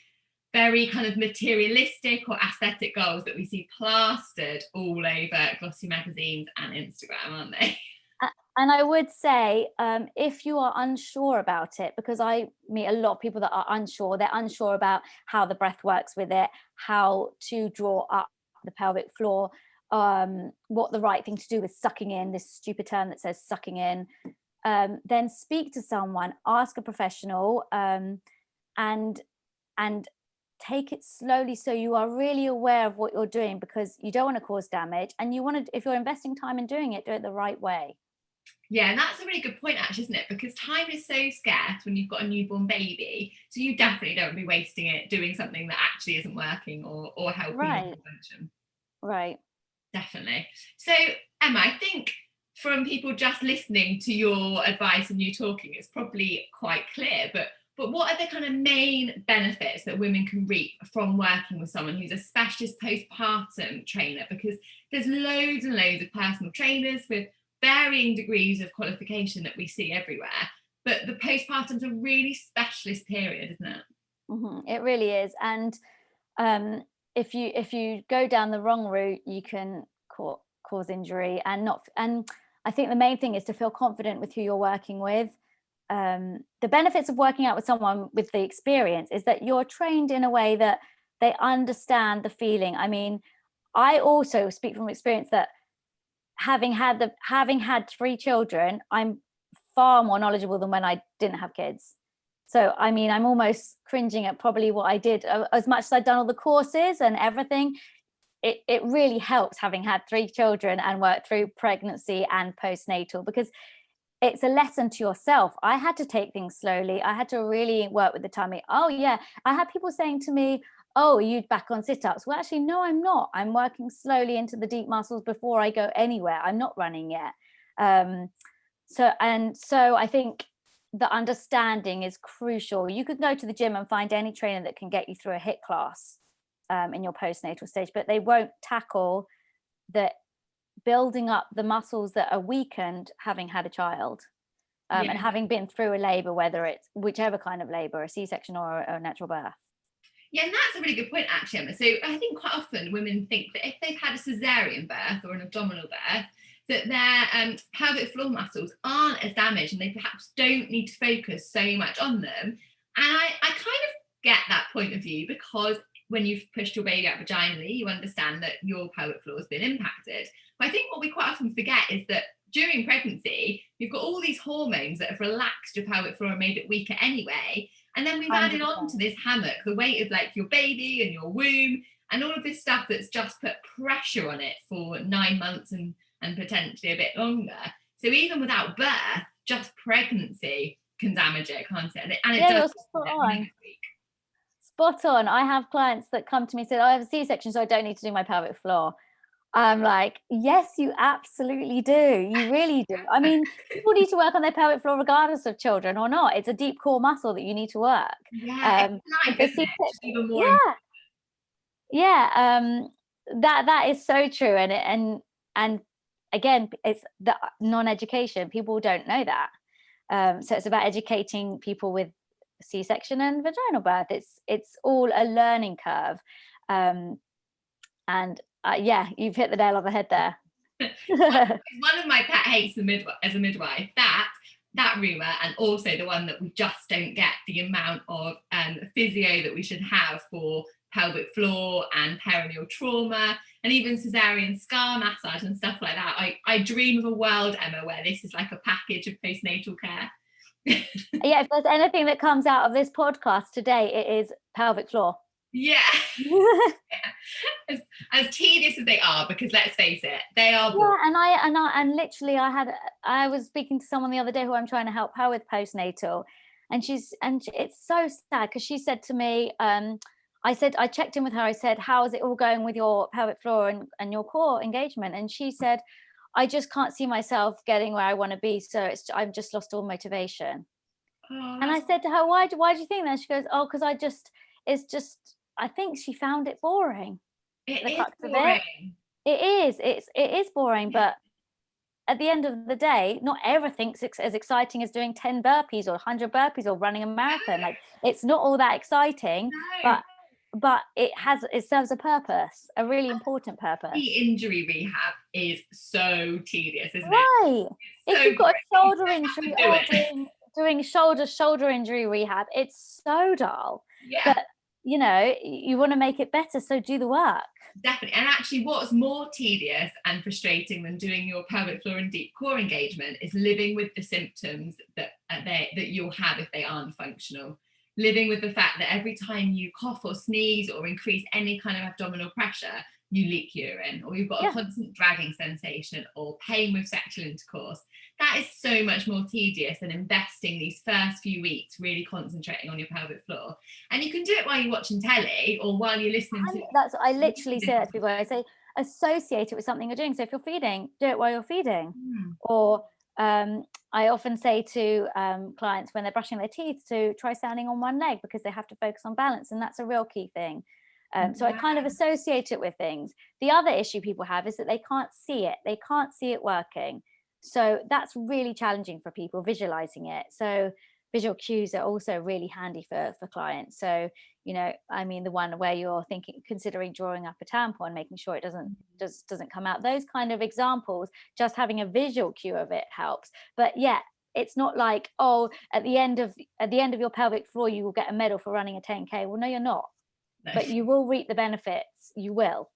[SPEAKER 1] very kind of materialistic or aesthetic goals that we see plastered all over glossy magazines and Instagram, aren't they?
[SPEAKER 2] And I would say, if you are unsure about it, because I meet a lot of people that are unsure, they're unsure about how the breath works with it, how to draw up the pelvic floor, what the right thing to do with sucking in, this stupid term that says sucking in, then speak to someone, ask a professional, and take it slowly, so you are really aware of what you're doing, because you don't want to cause damage, and if you're investing time in doing it, do it the right way.
[SPEAKER 1] Yeah, and that's a really good point, actually, isn't it? Because time is so scarce when you've got a newborn baby, so you definitely don't be wasting it doing something that actually isn't working or helping
[SPEAKER 2] Right.
[SPEAKER 1] function.
[SPEAKER 2] Right.
[SPEAKER 1] Definitely. So, Emma, I think from people just listening to your advice and you talking, it's probably quite clear. But what are the kind of main benefits that women can reap from working with someone who's a specialist postpartum trainer? Because there's loads and loads of personal trainers with varying degrees of qualification that we see everywhere. But the postpartum's a really specialist period, isn't it?
[SPEAKER 2] Mm-hmm. It really is. And if you go down the wrong route, you can cause injury. And I think the main thing is to feel confident with who you're working with. The benefits of working out with someone with the experience is that you're trained in a way that they understand the feeling. I mean, I also speak from experience that having had 3 children, I'm far more knowledgeable than when I didn't have kids. So, I mean, I'm almost cringing at probably what I did. As much as I'd done all the courses and everything, it really helps having had 3 children and worked through pregnancy and postnatal, because it's a lesson to yourself. I had to take things slowly. I had to really work with the tummy. Oh yeah, I had people saying to me, oh, are you back on sit-ups? Well, actually, no, I'm not. I'm working slowly into the deep muscles before I go anywhere. I'm not running yet. So I think the understanding is crucial. You could go to the gym and find any trainer that can get you through a HIIT class in your postnatal stage, but they won't tackle the building up the muscles that are weakened having had a child, and having been through a labor, whether it's whichever kind of labor, a C-section or a natural birth.
[SPEAKER 1] Yeah, and that's a really good point, actually, Emma. So I think quite often women think that if they've had a cesarean birth or an abdominal birth, that their pelvic floor muscles aren't as damaged and they perhaps don't need to focus so much on them. And I kind of get that point of view, because when you've pushed your baby out vaginally, you understand that your pelvic floor has been impacted. But I think what we quite often forget is that during pregnancy, you've got all these hormones that have relaxed your pelvic floor and made it weaker anyway. And then we've 100%. Added on to this hammock the weight of like your baby and your womb and all of this stuff that's just put pressure on it for 9 months and potentially a bit longer. So even without birth, just pregnancy can damage it, can't it? And it does next week.
[SPEAKER 2] spot on. I have clients that come to me and say, I have a C-section, so I don't need to do my pelvic floor. I'm like, yes, you absolutely do. You really do. I mean, people need to work on their pelvic floor regardless of children or not. It's a deep core muscle that you need to work.
[SPEAKER 1] Yeah, it's life, isn't it? Even more
[SPEAKER 2] That is so true. And again, it's the non-education. People don't know that. So it's about educating people with C-section and vaginal birth. It's all a learning curve. You've hit the nail on the head there.
[SPEAKER 1] One of my pet hates as a midwife, that rumour, and also the one that we just don't get the amount of physio that we should have for pelvic floor and perineal trauma, and even cesarean scar massage and stuff like that. I dream of a world, Emma, where this is like a package of postnatal care.
[SPEAKER 2] Yeah, if there's anything that comes out of this podcast today, it is pelvic floor.
[SPEAKER 1] Yeah. As tedious as they are, because let's face it, they are boring.
[SPEAKER 2] And literally I was speaking to someone the other day who I'm trying to help her with postnatal, and it's so sad because she said to me, I checked in with her, I said, how is it all going with your pelvic floor and your core engagement? And she said, I just can't see myself getting where I want to be, so I've just lost all motivation. And I said to her, why do you think that? She goes, oh, because I think she found it boring.
[SPEAKER 1] It is boring.
[SPEAKER 2] It is boring, but at the end of the day, not everything's as exciting as doing 10 burpees or 100 burpees or running a marathon. Like, it's not all that exciting, but it serves a purpose, a really important purpose.
[SPEAKER 1] The injury rehab is so tedious, isn't it?
[SPEAKER 2] Right. If you've got a shoulder injury, doing shoulder injury rehab, it's so dull.
[SPEAKER 1] Yeah.
[SPEAKER 2] But you want to make it better, so do the work.
[SPEAKER 1] Definitely. And actually, what's more tedious and frustrating than doing your pelvic floor and deep core engagement is living with the symptoms that you'll have if they aren't functional. Living with the fact that every time you cough or sneeze or increase any kind of abdominal pressure, you leak urine, or you've got a constant dragging sensation or pain with sexual intercourse. That is so much more tedious than investing these first few weeks really concentrating on your pelvic floor. And you can do it while you're watching telly or while you're listening to...
[SPEAKER 2] I literally say that to people. I say, associate it with something you're doing. So if you're feeding, do it while you're feeding. Or I often say to clients when they're brushing their teeth to try standing on one leg, because they have to focus on balance, and that's a real key thing. So I kind of associate it with things. The other issue people have is that they can't see it. They can't see it working. So that's really challenging for people, visualizing it. So visual cues are also really handy for clients. So, the one where you're considering drawing up a tampon, making sure it doesn't come out. Those kind of examples, just having a visual cue of it helps. But yeah, it's not like, at the end of your pelvic floor, you will get a medal for running a 10K. Well, no, you're not. But you will reap the benefits. You will,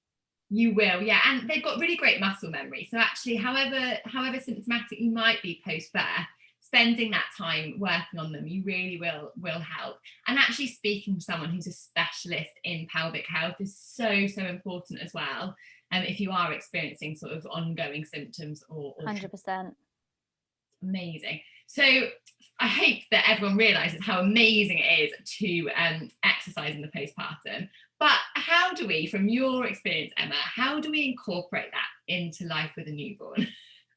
[SPEAKER 1] yeah. And they've got really great muscle memory. So actually, however symptomatic you might be post-birth, spending that time working on them, you really will help. And actually speaking to someone who's a specialist in pelvic health is so important as well. If you are experiencing sort of ongoing symptoms or
[SPEAKER 2] 100%.
[SPEAKER 1] Amazing. So I hope that everyone realizes how amazing it is to exercise in the postpartum. But how do we, from your experience, Emma, how do we incorporate that into life with a newborn?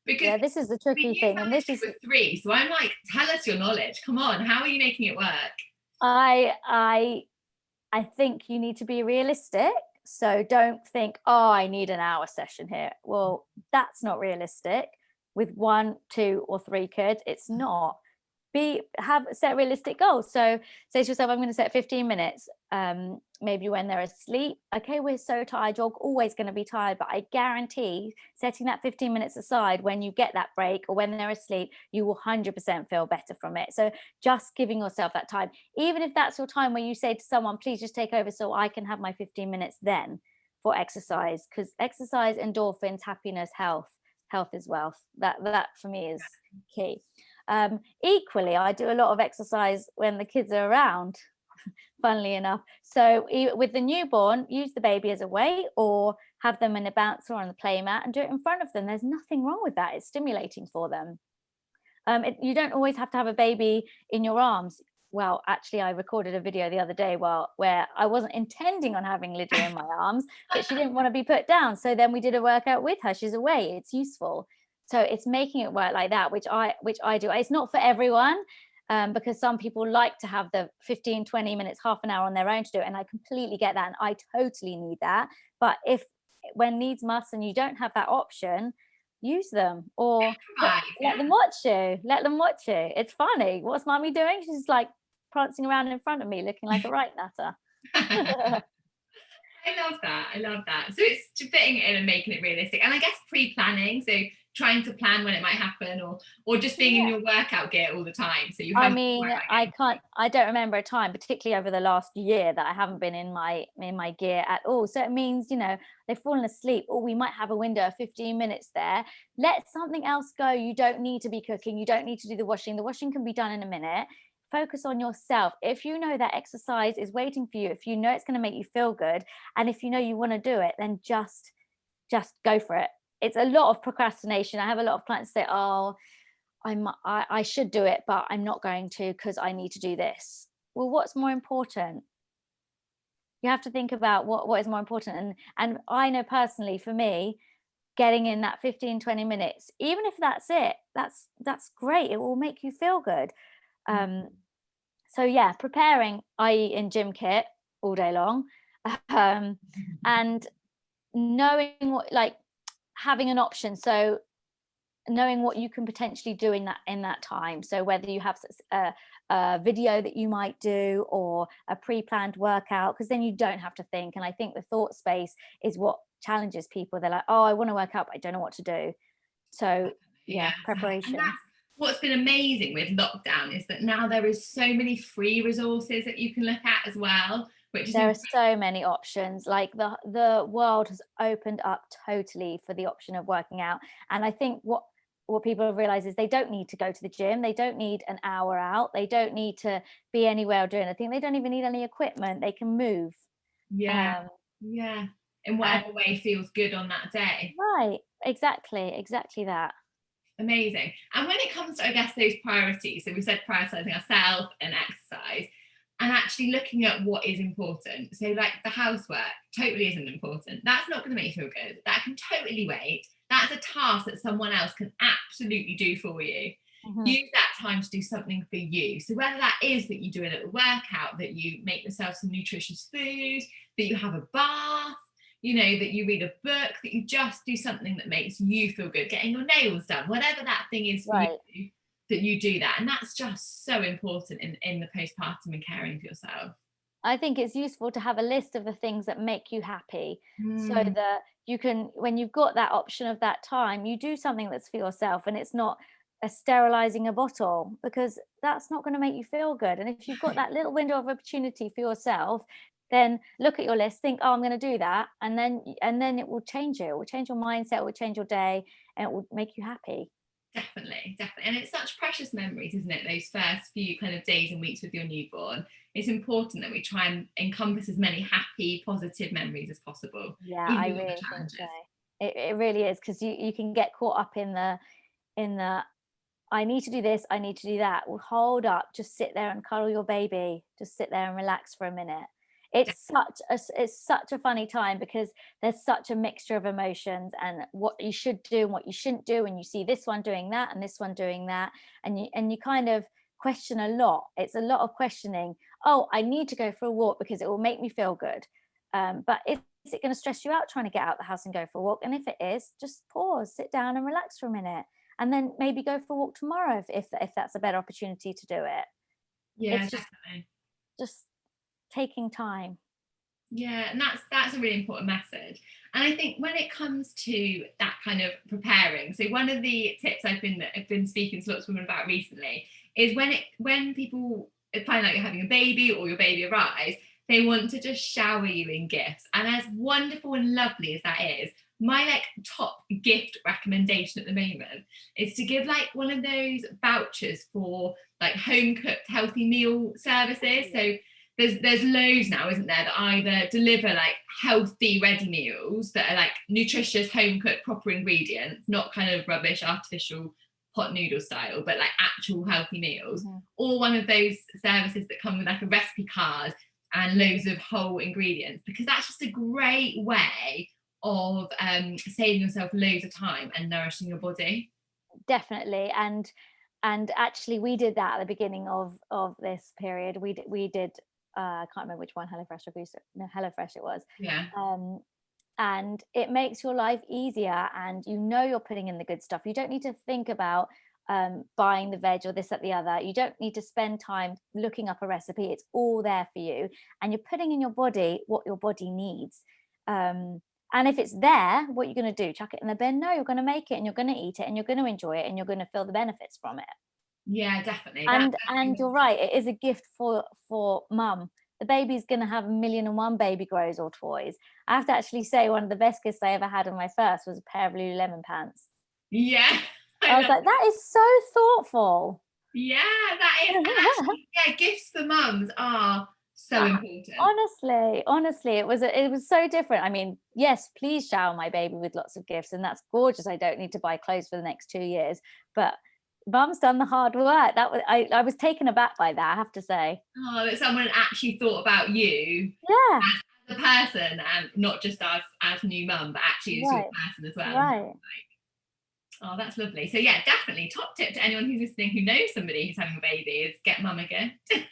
[SPEAKER 1] Because
[SPEAKER 2] this is the tricky thing, and this is
[SPEAKER 1] with 3. So I'm like, tell us your knowledge. Come on, how are you making it work?
[SPEAKER 2] I think you need to be realistic. So don't think, I need an hour session here. Well, that's not realistic. With 1, 2, or 3 kids, it's not. Set realistic goals. So say to yourself, I'm going to set 15 minutes, maybe when they're asleep. Okay, we're so tired, you're always going to be tired, but I guarantee setting that 15 minutes aside when you get that break or when they're asleep, you will 100% feel better from it. So just giving yourself that time, even if that's your time where you say to someone, please just take over so I can have my 15 minutes then for exercise, because exercise, endorphins, happiness, health is wealth. That for me is key. Equally, I do a lot of exercise when the kids are around, funnily enough. So with the newborn, use the baby as a weight or have them in a bouncer or on the play mat and do it in front of them. There's nothing wrong with that. It's stimulating for them. You don't always have to have a baby in your arms. well, actually, I recorded a video the other day where I wasn't intending on having Lydia in my arms, but she didn't want to be put down. So then we did a workout with her. She's away. It's useful. So it's making it work like that, which I do. It's not for everyone, because some people like to have the 15, 20 minutes, half an hour on their own to do it. And I completely get that. And I totally need that. But when needs must and you don't have that option, use them, or let them watch you. Let them watch you. It's funny. What's mommy doing? She's like prancing around in front of me looking like a right nutter.
[SPEAKER 1] I love that. So it's fitting it in and making it realistic. And I guess pre-planning, so trying to plan when it might happen, or just being in your workout gear all the time. So you have,
[SPEAKER 2] I mean, I don't remember a time, particularly over the last year, that I haven't been in my gear at all. So it means, they've fallen asleep, or we might have a window of 15 minutes there. Let something else go. You don't need to be cooking. You don't need to do the washing. The washing can be done in a minute. Focus on yourself. If you know that exercise is waiting for you, if you know it's going to make you feel good, and if you know you want to do it, then just go for it. It's a lot of procrastination. I have a lot of clients say, oh, I should do it, but I'm not going to because I need to do this. Well, what's more important? You have to think about what is more important. And I know personally, for me, getting in that 15, 20 minutes, even if that's it, that's great. It will make you feel good. So yeah, preparing, i.e. in gym kit all day long, and knowing what, like, having an option. So knowing what you can potentially do in that time. So whether you have a video that you might do, or a pre-planned workout, because then you don't have to think. And I think the thought space is what challenges people. They're like, oh, I want to work out, but I don't know what to do. So yeah, preparation.
[SPEAKER 1] And that's what's been amazing with lockdown, is that now there is so many free resources that you can look at as well.
[SPEAKER 2] There are so many options. Like the world has opened up totally for the option of working out. And I think what people realize is they don't need to go to the gym. They don't need an hour out. They don't need to be anywhere doing anything. They don't even need any equipment. They can move.
[SPEAKER 1] Yeah. In whatever way feels good on that day.
[SPEAKER 2] Right. Exactly that.
[SPEAKER 1] Amazing. And when it comes to, I guess, those priorities, so we said prioritizing ourselves and exercise, and actually looking at what is important. So like the housework totally isn't important. That's not going to make you feel good. That can totally wait. That's a task that someone else can absolutely do for you. Use that time to do something for you. So whether that is that you do a little workout, that you make yourself some nutritious food, that you have a bath, that you read a book, that you just do something that makes you feel good, getting your nails done, whatever that thing is for you, that you do that. And that's just so important in the postpartum and caring for yourself.
[SPEAKER 2] I think it's useful to have a list of the things that make you happy, so that you can, when you've got that option of that time, you do something that's for yourself, and it's not sterilizing a bottle, because that's not going to make you feel good. And if you've got that little window of opportunity for yourself, then look at your list, think, oh, I'm going to do that, and then it will change you. It will change your mindset, it will change your day, and it will make you happy.
[SPEAKER 1] Definitely. And it's such precious memories, isn't it? Those first few kind of days and weeks with your newborn. It's important that we try and encompass as many happy, positive memories as possible.
[SPEAKER 2] Yeah, I really think so. It really is, because you can get caught up in the I need to do this, I need to do that. Well, hold up, just sit there and cuddle your baby. Just sit there and relax for a minute. It's such a funny time, because there's such a mixture of emotions, and what you should do and what you shouldn't do, and you see this one doing that and this one doing that, and you kind of question a lot. It's a lot of questioning. Oh, I need to go for a walk because it will make me feel good, but is it going to stress you out trying to get out the house and go for a walk? And if it is, just pause, sit down and relax for a minute, and then maybe go for a walk tomorrow if that's a better opportunity to do it.
[SPEAKER 1] It's definitely
[SPEAKER 2] just taking time.
[SPEAKER 1] Yeah, and that's a really important message. And I think when it comes to that kind of preparing, so one of the tips I've been speaking to lots of women about recently is when people find out you're having a baby or your baby arrives, they want to just shower you in gifts. And as wonderful and lovely as that is, my top gift recommendation at the moment is to give one of those vouchers for home cooked healthy meal services. So there's loads now, isn't there, that either deliver healthy ready meals that are nutritious, home cooked, proper ingredients, not kind of rubbish artificial hot noodle style, but like actual healthy meals,
[SPEAKER 2] Mm-hmm.
[SPEAKER 1] or one of those services that come with like a recipe card and loads of whole ingredients, because that's just a great way of saving yourself loads of time and nourishing your body.
[SPEAKER 2] Definitely. And actually we did that at the beginning of this period. We did I can't remember which one, HelloFresh or Booster, no, HelloFresh it was.
[SPEAKER 1] Yeah.
[SPEAKER 2] And it makes your life easier, and you know you're putting in the good stuff. You don't need to think about buying the veg or this, that, the other. You don't need to spend time looking up a recipe. It's all there for you, and you're putting in your body what your body needs. And if it's there, what are you going to do? Chuck it in the bin? No, you're going to make it, and you're going to eat it, and you're going to enjoy it, and you're going to feel the benefits from it.
[SPEAKER 1] Yeah, definitely.
[SPEAKER 2] And you're right, it is a gift for mum. The baby's going to have 1,000,001 baby grows or toys. I have to actually say, one of the best gifts I ever had on my first was a pair of Lululemon pants.
[SPEAKER 1] Yeah.
[SPEAKER 2] I was like, that is so thoughtful.
[SPEAKER 1] Yeah, that is actually, yeah, gifts for mums are so important.
[SPEAKER 2] Honestly, it was so different. I mean, yes, please shower my baby with lots of gifts, and that's gorgeous. I don't need to buy clothes for the next 2 years, but mum's done the hard work. That was I was taken aback by that, I have to say.
[SPEAKER 1] Oh, that someone actually thought about you
[SPEAKER 2] Yeah,
[SPEAKER 1] as a person, and not just as new mum, but actually as your person as well.
[SPEAKER 2] Right.
[SPEAKER 1] Oh, that's lovely. So yeah, definitely top tip to anyone who's listening who knows somebody who's having a baby is get mum a gift.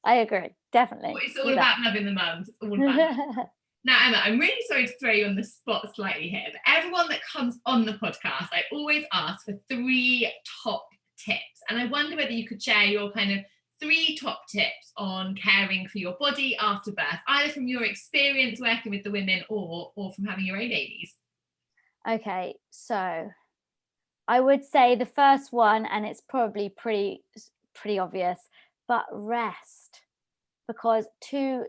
[SPEAKER 2] I agree, definitely.
[SPEAKER 1] It's all about loving the mums. It's all about Now, Emma, I'm really sorry to throw you on the spot slightly here, but everyone that comes on the podcast, I always ask for 3 top tips. And I wonder whether you could share your kind of 3 top tips on caring for your body after birth, either from your experience working with the women or from having your own babies.
[SPEAKER 2] Okay, so I would say the first one, and it's probably pretty obvious, but rest. Because too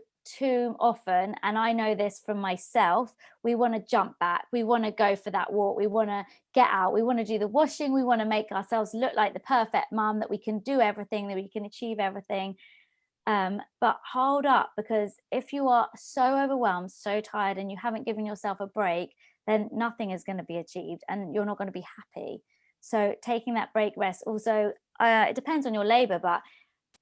[SPEAKER 2] often, and I know this from myself, we want to jump back, we want to go for that walk, we want to get out, we want to do the washing, we want to make ourselves look like the perfect mum, that we can do everything, that we can achieve everything. But hold up, because if you are so overwhelmed, so tired, and you haven't given yourself a break, then nothing is going to be achieved, and you're not going to be happy. So taking that break, rest. Also, it depends on your labor, but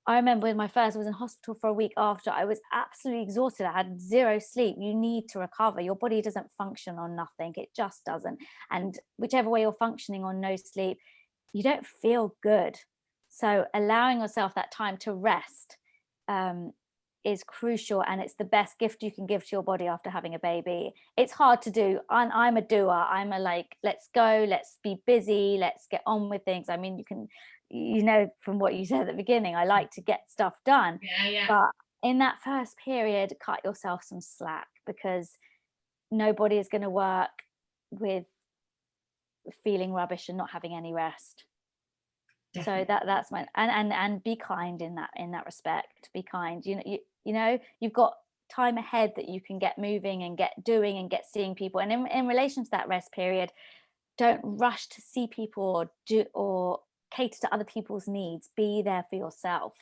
[SPEAKER 2] I remember with my first, I was in hospital for a week after. I was absolutely exhausted. I had 0 sleep. You need to recover. Your body doesn't function on nothing. It just doesn't. And whichever way you're functioning on no sleep, you don't feel good. So allowing yourself that time to rest is crucial, and it's the best gift you can give to your body after having a baby. It's hard to do. I'm a doer. I'm a like, let's go, let's be busy, let's get on with things. I mean, you know from what you said at the beginning, I like to get stuff done.
[SPEAKER 1] Yeah.
[SPEAKER 2] But in that first period, cut yourself some slack, because nobody is going to work with feeling rubbish and not having any rest. Definitely. So that's my and be kind in that respect. Be kind. You know you've got time ahead that you can get moving and get doing and get seeing people. And in relation to that rest period, don't rush to see people or cater to other people's needs. Be there for yourself.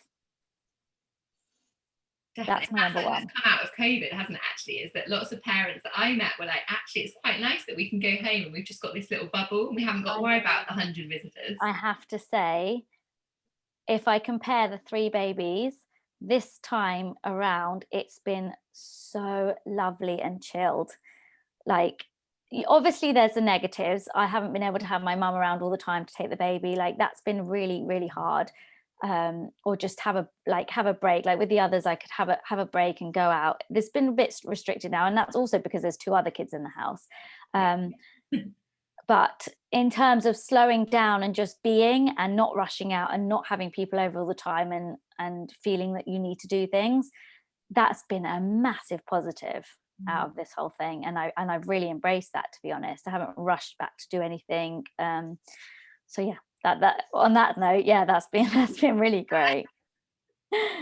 [SPEAKER 1] Definitely.
[SPEAKER 2] That's my number one.
[SPEAKER 1] That's come out of COVID, hasn't it, actually, is that lots of parents that I met were like, actually, it's quite nice that we can go home and we've just got this little bubble and we haven't got to worry about 100 visitors.
[SPEAKER 2] I have to say, if I compare the 3 babies, this time around, it's been so lovely and chilled. Like, obviously there's the negatives. I haven't been able to have my mum around all the time to take the baby. Like, that's been really, really hard. Or just have a break. Like with the others, I could have a break and go out. There's been a bit restricted now, and that's also because there's 2 other kids in the house. But in terms of slowing down and just being and not rushing out and not having people over all the time and feeling that you need to do things, that's been a massive positive out of this whole thing. And I've really embraced that, to be honest. I haven't rushed back to do anything. So yeah. That on that note, yeah, that's been really great.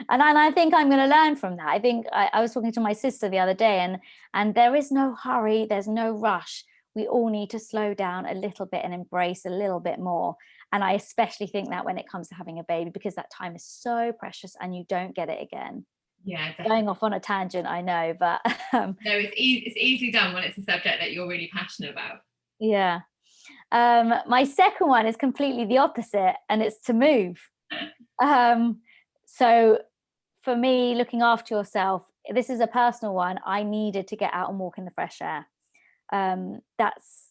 [SPEAKER 2] And I think I'm going to learn from that. I think I was talking to my sister the other day, and there is no hurry, there's no rush. We all need to slow down a little bit and embrace a little bit more. And I especially think that when it comes to having a baby, because that time is so precious and you don't get it again.
[SPEAKER 1] Yeah, definitely.
[SPEAKER 2] Going off on a tangent, I know, but
[SPEAKER 1] no, it's easily done when it's a subject that you're really passionate about.
[SPEAKER 2] Yeah. My second one is completely the opposite, and it's to move. So for me, looking after yourself, this is a personal one. I needed to get out and walk in the fresh air. That's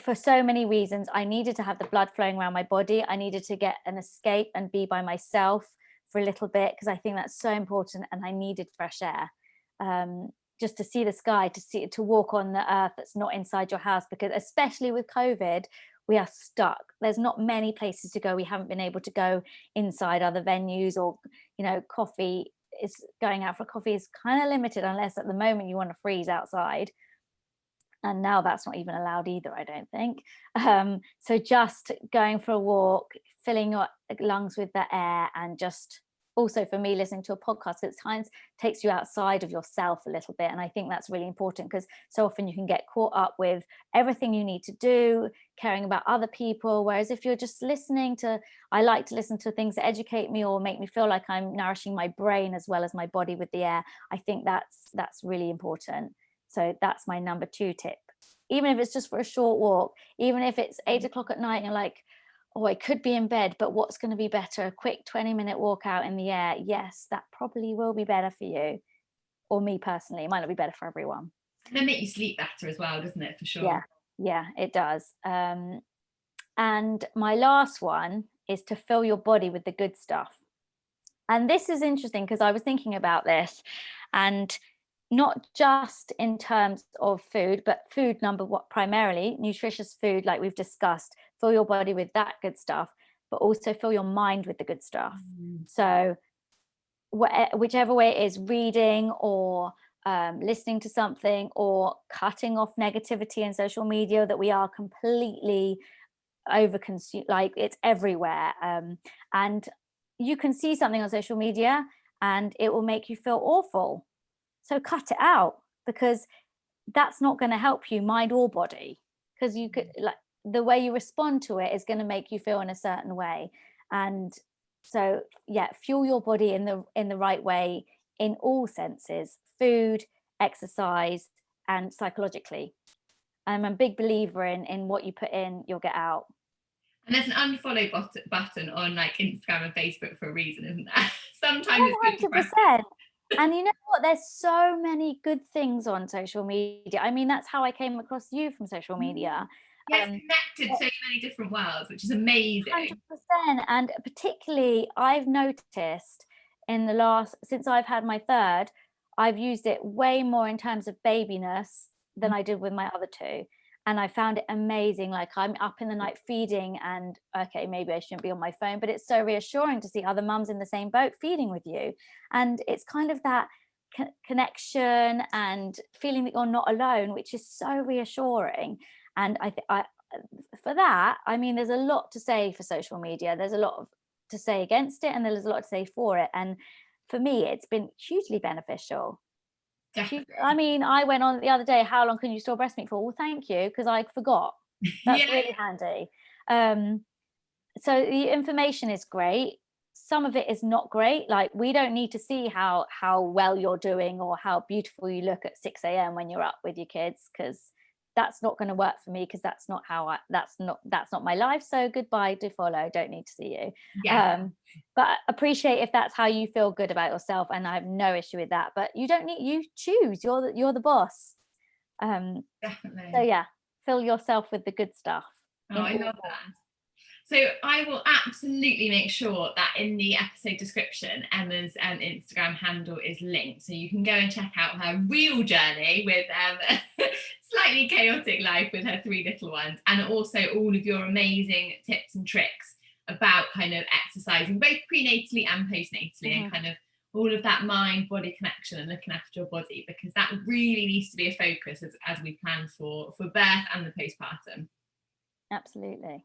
[SPEAKER 2] for so many reasons. I needed to have the blood flowing around my body. I needed to get an escape and be by myself for a little bit, because I think that's so important, and I needed fresh air. Just to see the sky, to walk on the earth that's not inside your house, because especially with COVID, we are stuck. There's not many places to go. We haven't been able to go inside other venues, or coffee is going out for coffee is kind of limited, unless at the moment you want to freeze outside, and now that's not even allowed either, I don't think. So just going for a walk, filling your lungs with the air, and just also for me, listening to a podcast at times takes you outside of yourself a little bit. And I think that's really important, because so often you can get caught up with everything you need to do, caring about other people. Whereas if you're just I like to listen to things that educate me or make me feel like I'm nourishing my brain as well as my body with the air. I think that's really important. So that's my number 2 tip. Even if it's just for a short walk, even if it's 8 o'clock at night and you're like, oh, I could be in bed, but what's going to be better? A quick 20-minute walk out in the air. Yes, that probably will be better for you. Or me personally, it might not be better for everyone.
[SPEAKER 1] And then make you sleep better as well, doesn't it? For sure.
[SPEAKER 2] Yeah, it does. And my last one is to fill your body with the good stuff. And this is interesting, because I was thinking about this, and not just in terms of food, but food primarily nutritious food, like we've discussed. Fill your body with that good stuff, but also fill your mind with the good stuff. So whichever way it is, reading or listening to something, or cutting off negativity in social media that we are completely overconsumed, like it's everywhere. And you can see something on social media and it will make you feel awful. So cut it out, because that's not going to help you, mind or body, because you could, like, the way you respond to it is going to make you feel in a certain way. And so fuel your body in the right way, in all senses: food, exercise, and psychologically. I'm a big believer in what you put in, you'll get out.
[SPEAKER 1] And there's an unfollow button on like Instagram and Facebook for a reason, isn't there? Sometimes it's good to
[SPEAKER 2] 100%. And you know what? There's so many good things on social media. I mean, that's how I came across you, from social media.
[SPEAKER 1] Yes, connected so many different worlds, which is amazing.
[SPEAKER 2] 100%. And particularly, I've noticed since I've had my third, I've used it way more in terms of babiness than I did with my other 2. And I found it amazing. Like, I'm up in the night feeding, and okay, maybe I shouldn't be on my phone, but it's so reassuring to see other mums in the same boat feeding with you. And it's kind of that connection and feeling that you're not alone, which is so reassuring. And for that, I mean, there's a lot to say for social media. There's a lot to say against it, and there's a lot to say for it. And for me, it's been hugely beneficial.
[SPEAKER 1] Definitely.
[SPEAKER 2] I mean, I went on the other day, how long can you store breast milk for? Well, thank you, because I forgot. That's really handy. So the information is great. Some of it is not great. Like, we don't need to see how well you're doing or how beautiful you look at 6 a.m. when you're up with your kids, because that's not going to work for me, because that's not my life. So goodbye, do follow, don't need to see you. But appreciate if that's how you feel good about yourself, and I have no issue with that. But you choose, you're the boss.
[SPEAKER 1] Definitely.
[SPEAKER 2] So fill yourself with the good stuff.
[SPEAKER 1] I love that. So I will absolutely make sure that in the episode description, Emma's Instagram handle is linked, so you can go and check out her real journey with slightly chaotic life with her 3 little ones, and also all of your amazing tips and tricks about kind of exercising both prenatally and postnatally, and kind of all of that mind-body connection and looking after your body, because that really needs to be a focus as we plan for birth and the postpartum.
[SPEAKER 2] Absolutely.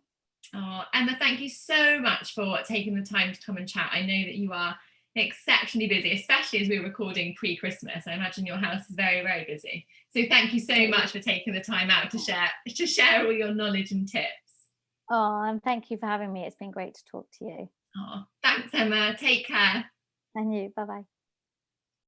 [SPEAKER 1] Oh, Emma, thank you so much for taking the time to come and chat. I know that you are exceptionally busy, especially as we're recording pre-Christmas. I imagine your house is very, very busy. So thank you so much for taking the time out to share all your knowledge and tips.
[SPEAKER 2] Oh, and thank you for having me. It's been great to talk to you.
[SPEAKER 1] Oh, thanks, Emma. Take care.
[SPEAKER 2] And you. Bye-bye.